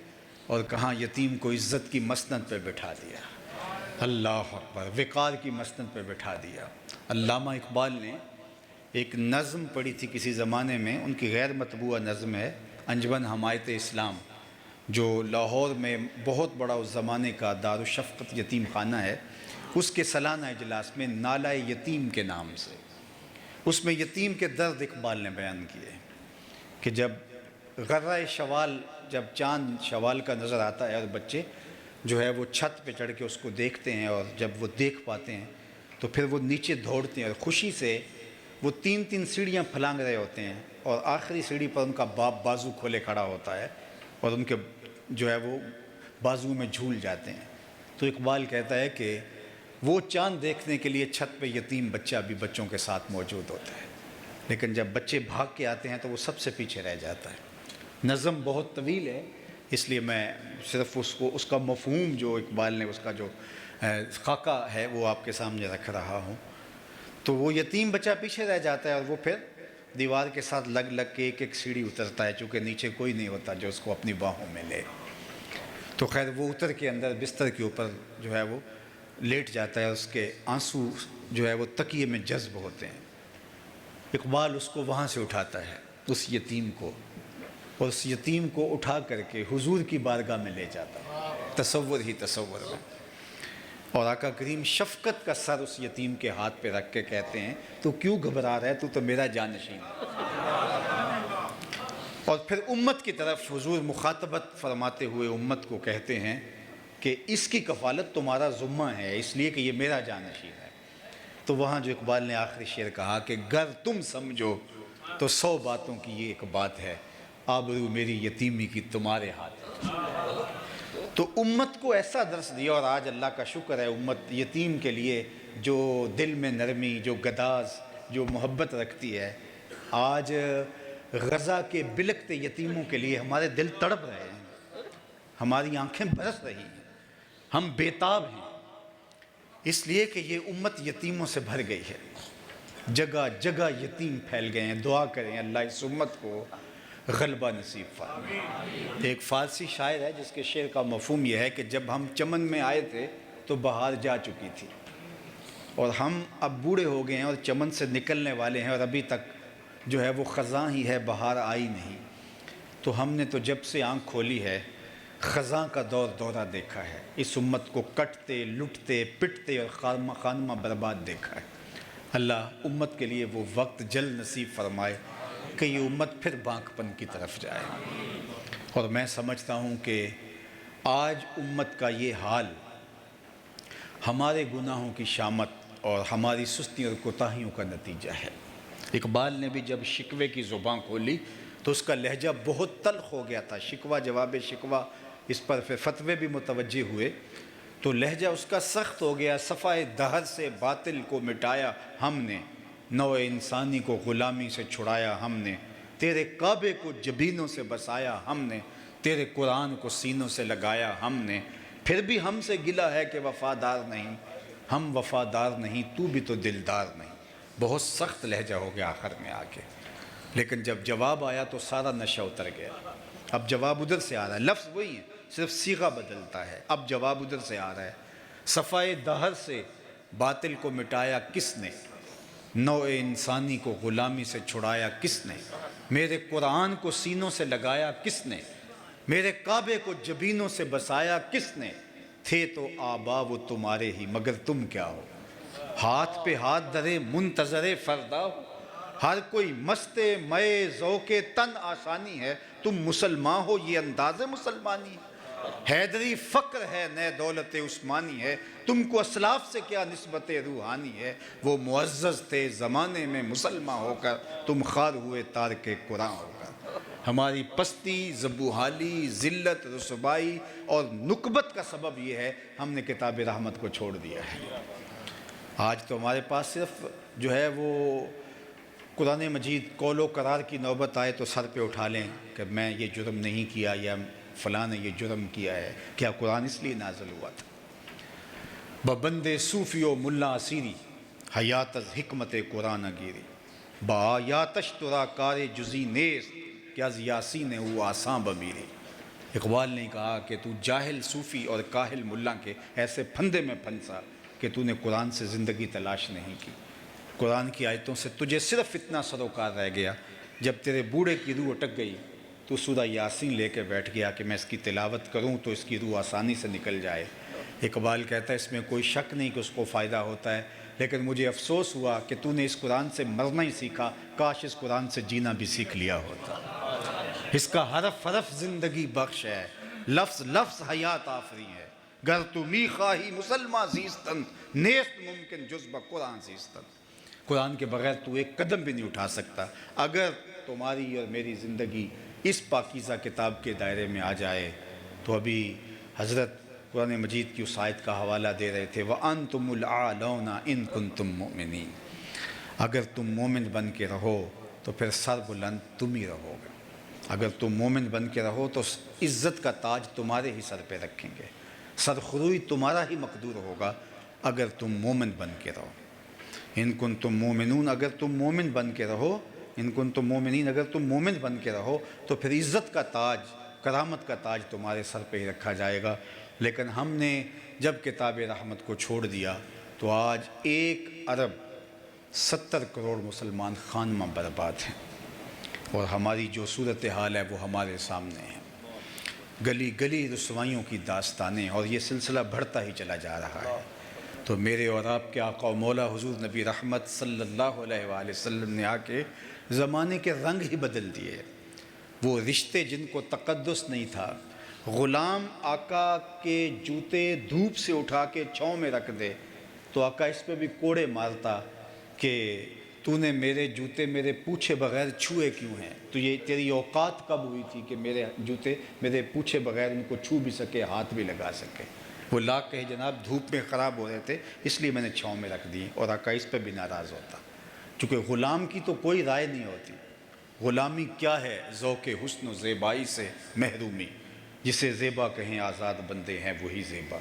اور کہاں یتیم کو عزت کی مسند پہ بٹھا دیا، اللہ اکبر، وقار کی مسند پہ بٹھا دیا۔ علامہ اقبال نے ایک نظم پڑھی تھی کسی زمانے میں، ان کی غیر مطبوعہ نظم ہے انجمن حمایت اسلام، جو لاہور میں بہت بڑا اس زمانے کا دارالشفقت یتیم خانہ ہے، اس کے سالانہ اجلاس میں نالہ یتیم کے نام سے، اس میں یتیم کے درد اقبال نے بیان کیے کہ جب غرہ شوال، جب چاند شوال کا نظر آتا ہے اور بچے جو ہے وہ چھت پہ چڑھ کے اس کو دیکھتے ہیں، اور جب وہ دیکھ پاتے ہیں تو پھر وہ نیچے دوڑتے ہیں اور خوشی سے وہ 3 سیڑھیاں پھلانگ رہے ہوتے ہیں، اور آخری سیڑھی پر ان کا باپ بازو کھولے کھڑا ہوتا ہے اور ان کے جو ہے وہ بازو میں جھول جاتے ہیں۔ تو اقبال کہتا ہے کہ وہ چاند دیکھنے کے لیے چھت پہ یتیم بچہ بھی بچوں کے ساتھ موجود ہوتا ہے، لیکن جب بچے بھاگ کے آتے ہیں تو وہ سب سے پیچھے رہ جاتا ہے۔ نظم بہت طویل ہے، اس لیے میں صرف اس کا مفہوم جو اقبال نے اس کا جو خاکہ ہے وہ آپ کے سامنے رکھ رہا ہوں۔ تو وہ یتیم بچہ پیچھے رہ جاتا ہے اور وہ پھر دیوار کے ساتھ لگ لگ کے ایک سیڑھی اترتا ہے، چونکہ نیچے کوئی نہیں ہوتا جو اس کو اپنی باہوں میں لے۔ تو خیر وہ اتر کے اندر بستر کے اوپر جو ہے وہ لیٹ جاتا ہے، اس کے آنسو جو ہے وہ تکیے میں جذب ہوتے ہیں۔ اقبال اس کو وہاں سے اٹھاتا ہے، اس یتیم کو، اور اس یتیم کو اٹھا کر کے حضور کی بارگاہ میں لے جاتا ہے، تصور ہی تصور میں، اور آقا کریم شفقت کا سر اس یتیم کے ہاتھ پہ رکھ کے کہتے ہیں تو کیوں گھبرا رہا ہے، تو میرا جانشین ہے۔ اور پھر امت کی طرف حضور مخاطبت فرماتے ہوئے امت کو کہتے ہیں کہ اس کی کفالت تمہارا ذمہ ہے، اس لیے کہ یہ میرا جانشین ہے۔ تو وہاں جو اقبال نے آخری شعر کہا کہ گر تم سمجھو تو 100 باتوں کی یہ ایک بات ہے، آبرو میری یتیمی کی تمہارے ہاتھ۔ تو امت کو ایسا درس دیا، اور آج اللہ کا شکر ہے امت یتیم کے لیے جو دل میں نرمی، جو گداز، جو محبت رکھتی ہے، آج غزہ کے بلکتے یتیموں کے لیے ہمارے دل تڑپ رہے ہیں، ہماری آنکھیں برس رہی ہیں، ہم بیتاب ہیں، اس لیے کہ یہ امت یتیموں سے بھر گئی ہے، جگہ جگہ یتیم پھیل گئے ہیں۔ دعا کریں اللہ اس امت کو غلبہ نصیب فرمائے۔ ایک فارسی شاعر ہے جس کے شعر کا مفہوم یہ ہے کہ جب ہم چمن میں آئے تھے تو بہار جا چکی تھی، اور ہم اب بوڑھے ہو گئے ہیں اور چمن سے نکلنے والے ہیں، اور ابھی تک جو ہے وہ خزاں ہی ہے، بہار آئی نہیں۔ تو ہم نے تو جب سے آنکھ کھولی ہے خزاں کا دور دورہ دیکھا ہے، اس امت کو کٹتے لٹتے پٹتے اور خانمہ برباد دیکھا ہے۔ اللہ امت کے لیے وہ وقت جلد نصیب فرمائے کہ یہ امت پھر بانک پن کی طرف جائے۔ اور میں سمجھتا ہوں کہ آج امت کا یہ حال ہمارے گناہوں کی شامت اور ہماری سستی اور کوتاہیوں کا نتیجہ ہے۔ اقبال نے بھی جب شکوے کی زبان کھولی تو اس کا لہجہ بہت تلخ ہو گیا تھا، شکوہ جواب شکوہ، اس پر پھر فتوے بھی متوجہ ہوئے تو لہجہ اس کا سخت ہو گیا۔ صفائے دہر سے باطل کو مٹایا ہم نے، نوع انسانی کو غلامی سے چھڑایا ہم نے، تیرے کعبے کو جبینوں سے بسایا ہم نے، تیرے قرآن کو سینوں سے لگایا ہم نے، پھر بھی ہم سے گلہ ہے کہ وفادار نہیں، ہم وفادار نہیں تو بھی تو دلدار نہیں۔ بہت سخت لہجہ ہو گیا آخر میں آ کے، لیکن جب جواب آیا تو سارا نشہ اتر گیا۔ اب جواب ادھر سے آ رہا ہے، لفظ وہی ہے، صرف صیغہ بدلتا ہے، اب جواب ادھر سے آ رہا ہے۔ صفائے دہر سے باطل کو مٹایا کس نے، نوع انسانی کو غلامی سے چھڑایا کس نے، میرے قرآن کو سینوں سے لگایا کس نے، میرے کعبے کو جبینوں سے بسایا کس نے، تھے تو آبا وہ تمہارے ہی مگر تم کیا ہو، ہاتھ پہ ہاتھ دھرے منتظر فردا ہو، ہر کوئی مست مئے ذوق تن آسانی ہے، تم مسلمان ہو یہ انداز مسلمانی ہے، حیدری فقر ہے نئے دولت عثمانی ہے، تم کو اسلاف سے کیا نسبت روحانی ہے، وہ معزز تھے زمانے میں مسلمان ہو کر، تم خار ہوئے تارک قرآن ہو کر۔ ہماری پستی، زبوحالی، ذلت، رسوائی اور نکبت کا سبب یہ ہے ہم نے کتاب رحمت کو چھوڑ دیا ہے۔ آج تو ہمارے پاس صرف جو ہے وہ قرآن مجید قول و قرار کی نوبت آئے تو سر پہ اٹھا لیں کہ میں یہ جرم نہیں کیا یا فلاں نے یہ جرم کیا ہے، کیا قرآن اس لیے نازل ہوا تھا؟ ببند صوفی و ملا اسیری حیات از حکمت قرآن گیری، با آیاتش ترا کار جزی نیست کہ از یاسین او آساں بمیری۔ اقبال نے کہا کہ تو جاہل صوفی اور کاہل ملا کے ایسے پھندے میں پھنسا کہ تو نے قرآن سے زندگی تلاش نہیں کی، قرآن کی آیتوں سے تجھے صرف اتنا سروکار رہ گیا، جب تیرے بوڑھے کی روح اٹک گئی تو سورہ یاسین لے کے بیٹھ گیا کہ میں اس کی تلاوت کروں تو اس کی روح آسانی سے نکل جائے۔ اقبال کہتا ہے اس میں کوئی شک نہیں کہ اس کو فائدہ ہوتا ہے، لیکن مجھے افسوس ہوا کہ تو نے اس قرآن سے مرنا ہی سیکھا، کاش اس قرآن سے جینا بھی سیکھ لیا ہوتا۔ اس کا حرف حرف زندگی بخش ہے، لفظ لفظ حیات آفری ہے، گر تو می خواہی مسلمان زیستن نیست ممکن جز بقرآن زیستن۔ قرآن کے بغیر تو ایک قدم بھی نہیں اٹھا سکتا۔ اگر تمہاری اور میری زندگی اس پاکیزہ کتاب کے دائرے میں آ جائے تو ابھی حضرت قرآن مجید کی اس آیت کا حوالہ دے رہے تھے وَأَنْتُمُ الْأَعْلَوْنَ إِن كُنْتُم مُؤْمِنِينَ، اگر تم مومن بن کے رہو تو پھر سر بلند تم ہی رہو گے، اگر تم مومن بن کے رہو تو عزت کا تاج تمہارے ہی سر پہ رکھیں گے، سرخروئی تمہارا ہی مقدور ہوگا اگر تم مومن بن کے رہو۔ ان کنتم مومنون، اگر تم مومن بن کے رہو، ان کنتم مومنین، اگر تم مومن بن کے رہو تو پھر عزت کا تاج، کرامت کا تاج تمہارے سر پہ ہی رکھا جائے گا۔ لیکن ہم نے جب کتاب رحمت کو چھوڑ دیا تو آج 1 ارب 70 کروڑ مسلمان خانمہ برباد ہیں، اور ہماری جو صورتحال ہے وہ ہمارے سامنے ہے، گلی گلی رسوائیوں کی داستانیں، اور یہ سلسلہ بڑھتا ہی چلا جا رہا ہے۔ تو میرے اور آپ کے آقا و مولا حضور نبی رحمت صلی اللہ علیہ وآلہ وسلم نے آ کے زمانے کے رنگ ہی بدل دیے۔ وہ رشتے جن کو تقدس نہیں تھا، غلام آقا کے جوتے دھوپ سے اٹھا کے چھاؤں میں رکھ دے تو آقا اس پہ بھی کوڑے مارتا کہ تو نے میرے جوتے میرے پوچھے بغیر چھوئے کیوں ہیں، تو یہ تیری اوقات کب ہوئی تھی کہ میرے جوتے میرے پوچھے بغیر ان کو چھو بھی سکے، ہاتھ بھی لگا سکے۔ وہ لا کہے جناب دھوپ میں خراب ہو رہے تھے اس لیے میں نے چھاؤں میں رکھ دی، اور آقا اس پہ بھی ناراض ہوتا، چونکہ غلام کی تو کوئی رائے نہیں ہوتی۔ غلامی کیا ہے؟ ذوق حسن و زیبائی سے محرومی، جسے زیبا کہیں آزاد بندے ہیں وہی زیبا۔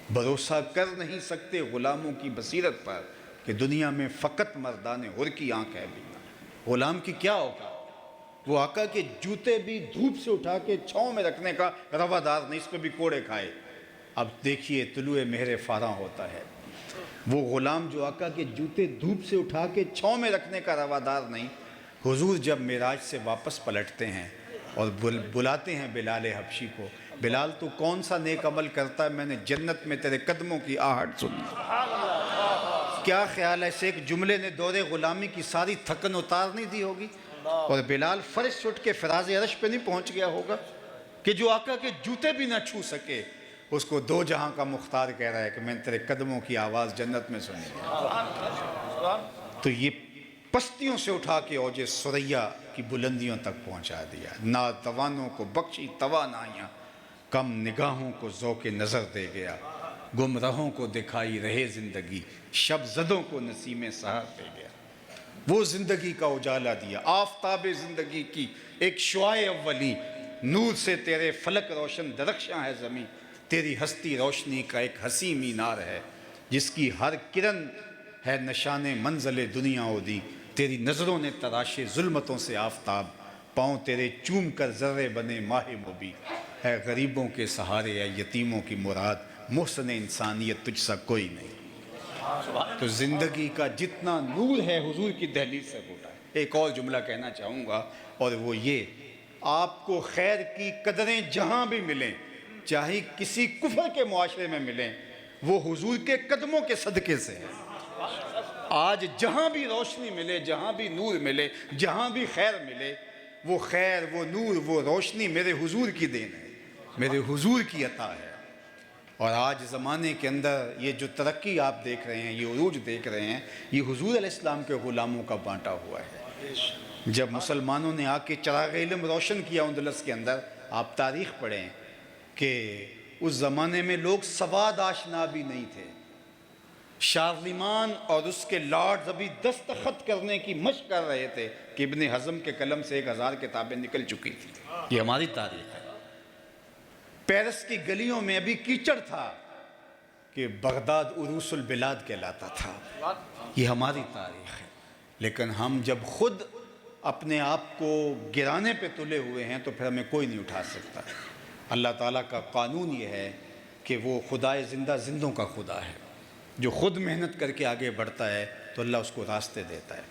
بھروسہ کر نہیں سکتے غلاموں کی بصیرت پر کہ دنیا میں فقط مردان حر کی آنکھ ہے بینا۔ غلام کی کیا ہوگا؟ وہ آقا کے جوتے بھی دھوپ سے اٹھا کے چھاؤں میں رکھنے کا روادار نہیں، اس پہ بھی کوڑے کھائے۔ اب دیکھیے طلوع مہر فاراں ہوتا ہے، وہ غلام جو آقا کے جوتے دھوپ سے اٹھا کے چھاؤں میں رکھنے کا روادار نہیں، حضور جب معراج سے واپس پلٹتے ہیں اور بلاتے ہیں بلال حبشی کو، بلال تو کون سا نیک عمل کرتا ہے، میں نے جنت میں تیرے قدموں کی آہٹ سنی۔ کیا خیال ہے ایسے ایک جملے نے دور غلامی کی ساری تھکن اتار نہیں دی ہوگی، اور بلال فرش سے اٹھ کے فراز عرش پہ نہیں پہنچ گیا ہوگا کہ جو آقا کے جوتے بھی نہ چھو سکے اس کو دو جہاں کا مختار کہہ رہا ہے کہ میں نے تیرے قدموں کی آواز جنت میں سنی۔ تو یہ پستیوں سے اٹھا کے اوج ثریا کی بلندیوں تک پہنچا دیا۔ ناتوانوں کو بخشی توانائیاں، کم نگاہوں کو ذوق نظر دے گیا، گمراہوں کو دکھائی رہے زندگی، شب زدوں کو نسیم سحر دے گیا۔ وہ زندگی کا اجالا دیا، آفتاب زندگی کی ایک شعاع اولی، نور سے تیرے فلک روشن درخشاں ہے زمین، تیری ہستی روشنی کا ایک حسیں مینار ہے، جس کی ہر کرن ہے نشان منزل دنیا اودی، تیری نظروں نے تراشے ظلمتوں سے آفتاب، پاؤں تیرے چوم کر ذرے بنے ماہ مبی، ہے غریبوں کے سہارے ہے یتیموں کی مراد، محسن انسانیت تجھ سا کوئی نہیں۔ تو زندگی کا جتنا نور ہے حضور کی دہلیز سے پھوٹا ہے۔ ایک اور جملہ کہنا چاہوں گا، اور وہ یہ، آپ کو خیر کی قدریں جہاں بھی ملیں چاہے کسی کفر کے معاشرے میں ملیں وہ حضور کے قدموں کے صدقے سے ہے۔ آج جہاں بھی روشنی ملے، جہاں بھی نور ملے، جہاں بھی خیر ملے، وہ خیر، وہ نور، وہ روشنی میرے حضور کی دین ہے، میرے حضور کی عطا ہے۔ اور آج زمانے کے اندر یہ جو ترقی آپ دیکھ رہے ہیں، یہ عروج دیکھ رہے ہیں، یہ حضور علیہ السلام کے غلاموں کا بانٹا ہوا ہے۔ جب مسلمانوں نے آ کے چراغ علم روشن کیا اندلس کے اندر، آپ تاریخ پڑھیں کہ اس زمانے میں لوگ سواد آشنا بھی نہیں تھے۔ شارلمان اور اس کے لارڈز ابھی دستخط کرنے کی مشق کر رہے تھے کہ ابن حزم کے قلم سے 1000 کتابیں نکل چکی تھی۔ یہ ہماری تاریخ ہے۔ پیرس کی گلیوں میں ابھی کیچڑ تھا کہ بغداد عروس البلاد کہلاتا تھا۔ یہ ہماری تاریخ ہے۔ لیکن ہم جب خود اپنے آپ کو گرانے پہ تلے ہوئے ہیں تو پھر ہمیں کوئی نہیں اٹھا سکتا۔ اللہ تعالیٰ کا قانون یہ ہے کہ وہ خدائے زندہ زندوں کا خدا ہے۔ جو خود محنت کر کے آگے بڑھتا ہے تو اللہ اس کو راستے دیتا ہے،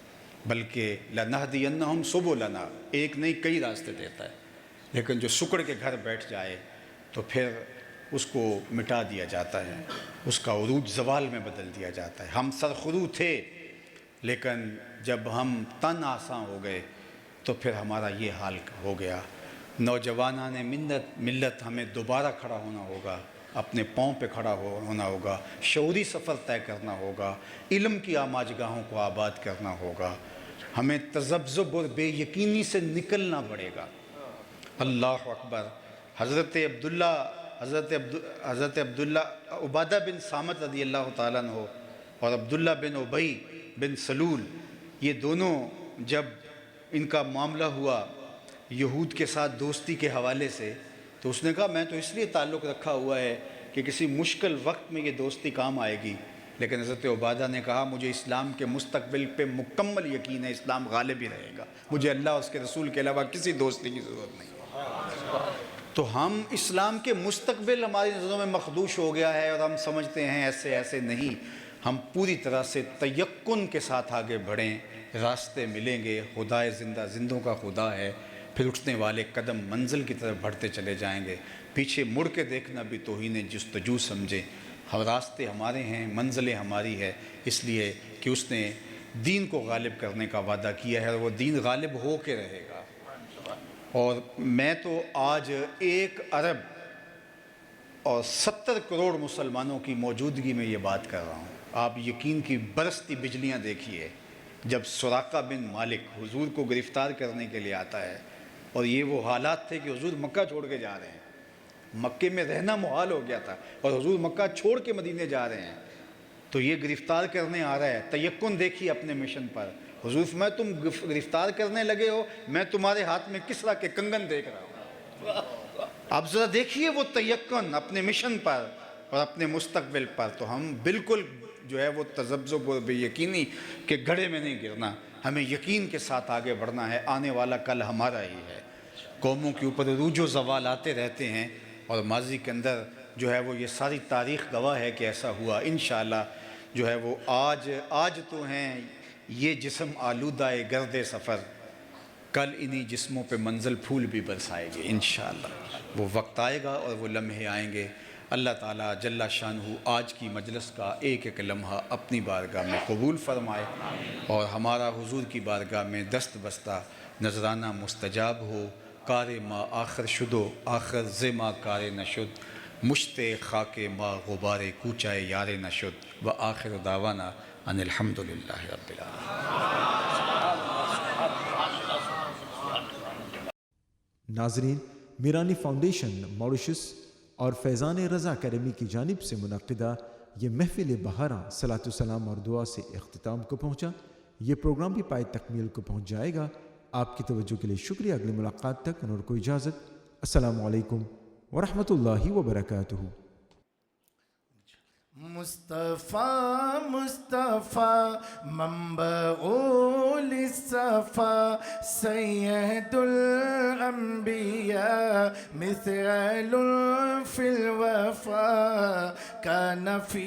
بلکہ لَنَهْدِيَنَّهُمْ سُبُلَنَا، ایک نہیں کئی راستے دیتا ہے۔ لیکن جو سکڑ کے گھر بیٹھ جائے تو پھر اس کو مٹا دیا جاتا ہے، اس کا عروج زوال میں بدل دیا جاتا ہے۔ ہم سرخرو تھے، لیکن جب ہم تن آساں ہو گئے تو پھر ہمارا یہ حال ہو گیا۔ نوجوانان ملت ہمیں دوبارہ کھڑا ہونا ہوگا، اپنے پاؤں پہ کھڑا ہونا ہوگا، شعوری سفر طے کرنا ہوگا، علم کی آماجگاہوں کو آباد کرنا ہوگا، ہمیں تذبذب اور بے یقینی سے نکلنا پڑے گا۔ اللہ اکبر۔ حضرت عبداللہ عبادہ بن صامت رضی اللہ تعالیٰ عنہ اور عبداللہ بن ابی بن سلول، یہ دونوں جب ان کا معاملہ ہوا یہود کے ساتھ دوستی کے حوالے سے، تو اس نے کہا میں تو اس لیے تعلق رکھا ہوا ہے کہ کسی مشکل وقت میں یہ دوستی کام آئے گی، لیکن حضرت عبادہ نے کہا مجھے اسلام کے مستقبل پہ مکمل یقین ہے، اسلام غالب ہی رہے گا، مجھے اللہ اور اس کے رسول کے علاوہ کسی دوستی کی ضرورت نہیں۔ تو ہم اسلام کے مستقبل ہماری نظروں میں مخدوش ہو گیا ہے اور ہم سمجھتے ہیں ایسے نہیں۔ ہم پوری طرح سے تیقن کے ساتھ آگے بڑھیں، راستے ملیں گے، خدائے زندہ زندوں کا خدا ہے، پھر اٹھنے والے قدم منزل کی طرف بڑھتے چلے جائیں گے۔ پیچھے مڑ کے دیکھنا بھی توہین جستجو سمجھیں۔ ہم راستے ہمارے ہیں، منزلیں ہماری ہے، اس لیے کہ اس نے دین کو غالب کرنے کا وعدہ کیا ہے اور وہ دین غالب ہو کے رہے گا۔ اور میں تو آج 1 ارب اور 70 کروڑ مسلمانوں کی موجودگی میں یہ بات کر رہا ہوں۔ آپ یقین کی برستی بجلیاں دیکھیے جب سراقہ بن مالک حضور کو گرفتار کرنے کے لیے آتا ہے، اور یہ وہ حالات تھے کہ حضور مکہ چھوڑ کے جا رہے ہیں، مکے میں رہنا محال ہو گیا تھا اور حضور مکہ چھوڑ کے مدینے جا رہے ہیں، تو یہ گرفتار کرنے آ رہا ہے۔ تیقن دیکھیے اپنے مشن پر۔ حضور فرمایا تم گرفتار کرنے لگے ہو، میں تمہارے ہاتھ میں کسرا کے کنگن دیکھ رہا ہوں۔ آپ ذرا دیکھیے وہ تیقن اپنے مشن پر اور اپنے مستقبل پر۔ تو ہم بالکل جو ہے وہ تذبذب اور بے یقینی کے گڑھے میں نہیں گرنا، ہمیں یقین کے ساتھ آگے بڑھنا ہے۔ آنے والا کل ہمارا ہی ہے۔ قوموں کے اوپر عروج و زوال آتے رہتے ہیں اور ماضی کے اندر جو ہے وہ یہ ساری تاریخ گواہ ہے کہ ایسا ہوا۔ انشاءاللہ جو ہے وہ آج تو ہیں یہ جسم آلودہ گرد سفر، کل انہی جسموں پہ منزل پھول بھی برسائے گے انشاءاللہ۔ وہ وقت آئے گا اور وہ لمحے آئیں گے۔ اللہ تعالیٰ جل شانہ آج کی مجلس کا ایک ایک لمحہ اپنی بارگاہ میں قبول فرمائے اور ہمارا حضور کی بارگاہ میں دست بستہ نذرانہ مستجاب ہو۔ کار ما آخر شدو آخر زما کار نشد، مشت خاک ما غبار کوچائے یار نشد، و آخر دعوانا ان الحمدللہ رب العالمین۔ ناظرین، میرانی فاؤنڈیشن موریشس اور فیضان رضا اکیڈمی کی جانب سے منعقدہ یہ محفل بہاراں صلاۃ السلام اور دعا سے اختتام کو پہنچا۔ یہ پروگرام بھی پائے تکمیل کو پہنچ جائے گا۔ آپ کی توجہ کے لیے شکریہ۔ اگلی ملاقات تک انور کو اجازت۔ السلام علیکم ورحمۃ اللہ وبرکاتہ۔ مصطفیٰ مصطفیٰ منبع للصفا، سید الانبیاء مثقل فی الوفا، کان فی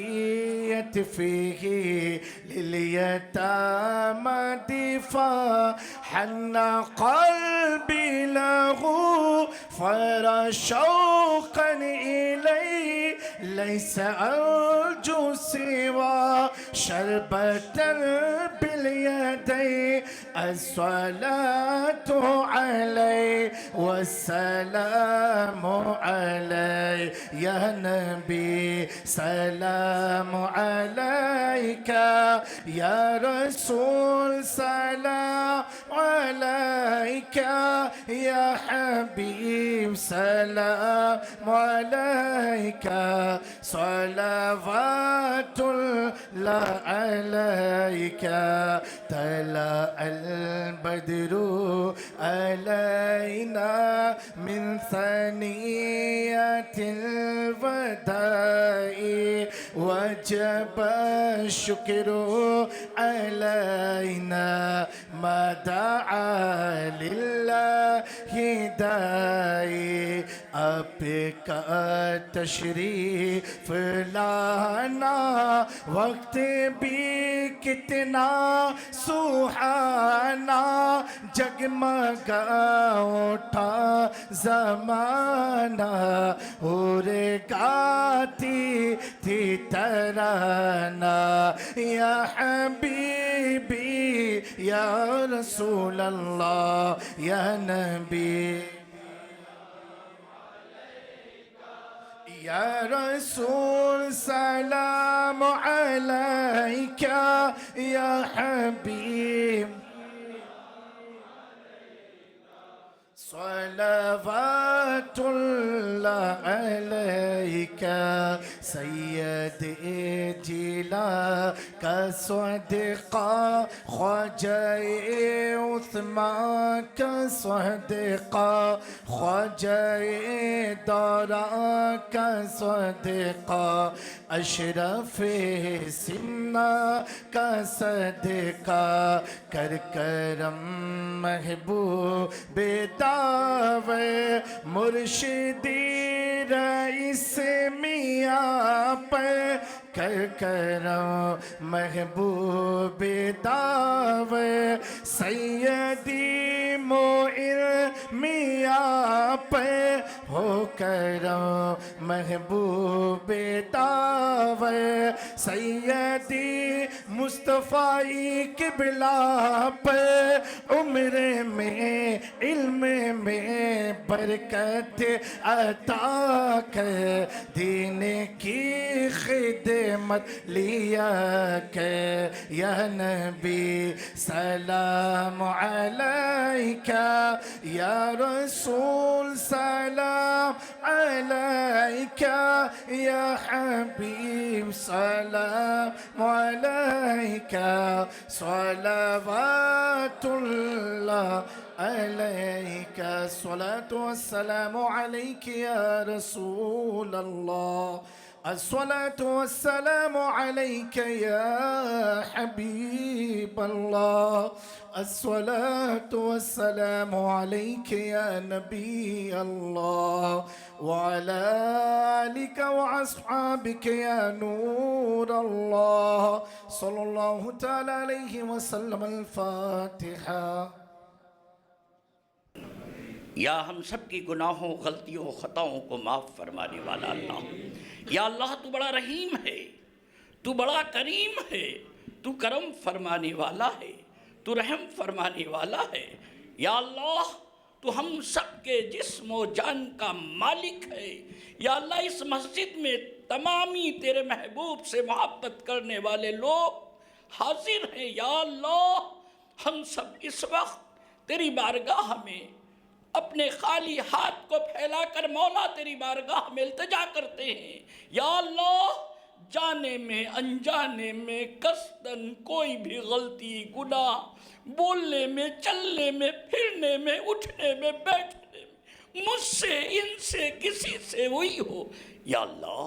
یتفیہ للیتامی دفاع، حن قلبی لہ فرا شوقا إلي ليس أرجو سوى شربة باليدين الصلاة علي والسلام علي يا نبي سلام عليك يا رسول سلام عليك يا حبيب سلام عليك صلوات الله عليك طلع البدر علينا من ثنية الوداع وجب الشكر علينا ما دعا لله داعي آپ کا تشریف لانا وقت بھی کتنا سہانا جگمگا اٹھا زمانہ اور گاتی تھی ترانہ یا حبیبی یا رسول اللہ یا نبی یا رسول سلام علیک یا حبیب صلوات اللہ علیک سید جلا کا صدقہ خواجہ عثمان کا صدقہ خواجہ دورہ کا صدقہ اشرف سمنا کا صدقہ کر کرم محبوب دعوے مرشدی رئیس میاں پر کر کرم محبوب دعوے سیدی موئل میاں پر ہو کرم محبوب دعوے سیدی مصطفیٰ قبلہ پر عمر میں علم میں برکت عطا کر دین کی خدمت لیا کر یا نبی سلام علیک یا رسول سلام علیک یا حبیب سلام علیک صلوات اللہ عليك الصلاة والسلام عليك يا رسول الله الصلاة والسلام عليك يا حبيب الله الصلاة والسلام عليك يا نبي الله وعلى آلك وأصحابك يا نور الله صلى الله تعالى عليه وسلم الفاتحة یا ہم سب کی گناہوں غلطیوں خطاؤں کو معاف فرمانے والا اللہ، یا اللہ تو بڑا رحیم ہے، تو بڑا کریم ہے، تو کرم فرمانے والا ہے، تو رحم فرمانے والا ہے، یا اللہ تو ہم سب کے جسم و جان کا مالک ہے، یا اللہ اس مسجد میں تمامی تیرے محبوب سے محبت کرنے والے لوگ حاضر ہیں، یا اللہ ہم سب اس وقت تیری بارگاہ میں اپنے خالی ہاتھ کو پھیلا کر مولا تیری بارگاہ میں التجا کرتے ہیں، یا اللہ جانے میں انجانے میں قصداً کوئی بھی غلطی گناہ بولنے میں چلنے میں پھرنے میں اٹھنے میں بیٹھنے میں مجھ سے ان سے کسی سے ہوئی ہو، یا اللہ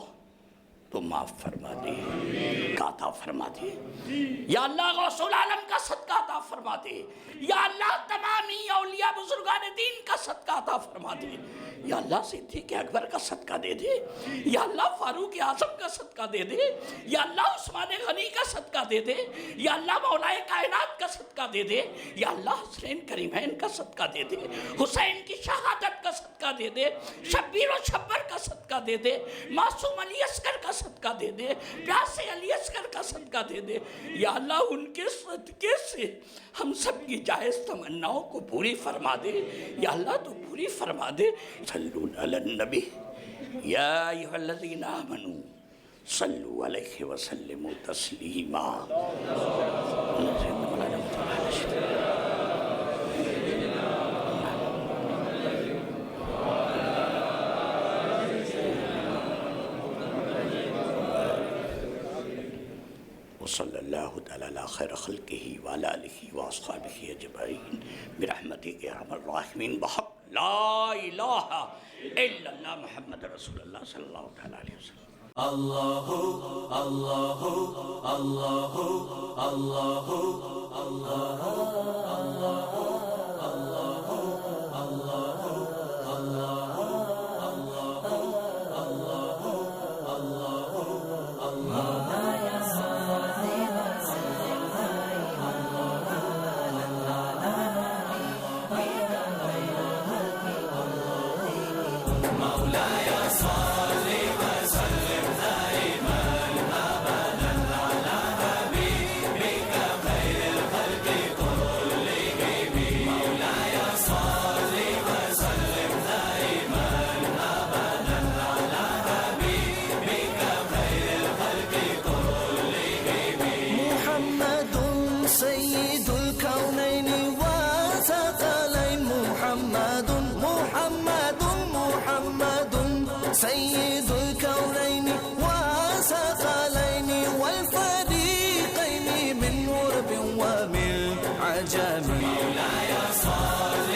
تو معاف فرما دے، عطا فرما دے۔ یا اللہ غوث العالم کا صدقہ عطا فرما دے۔ یا اللہ تمامی اولیاء بزرگان دین کا صدقہ عطا فرما دے۔ یا اللہ صدیق اکبر کا صدقہ دے دے۔ یا اللہ فاروق اعظم کا صدقہ دے دے۔ یا اللہ عثمان غنی کا صدقہ دے دے۔ یا اللہ مولا کائنات کا صدقہ دے دے۔ یا اللہ حسین کریمین کا صدقہ دے دے، حسین کی شہادت کا صدقہ دے دے، شبیر و شبر کا صدقہ دے دے، معصوم علی اصغر کا صدقہ دے دے، پیاسے علی اصغر کا صدقہ دے دے۔ یا اللہ ان کے صدقے سے ہم سب کی جائز تمناؤں کو پوری فرما دے۔ یا اللہ تو پوری فرما دے۔ صلو علی النبی یا ایھا الذین آمنوا صلو علیہ وسلموا تسلیما۔ وصلی اللہ تعالی علی خیر خلقہ وعلی آلہ واصحابہ اجمعین برحمتک یا ارحم الراحمین بحق لا الہ الا اللہ محمد رسول اللہ صلی اللہ تعالی علیہ وسلم۔ اللہ اللہ اللہ اللہ اللہ سيد الكونين وثقلين والفريقين من غرب ومن عجم مولاي صل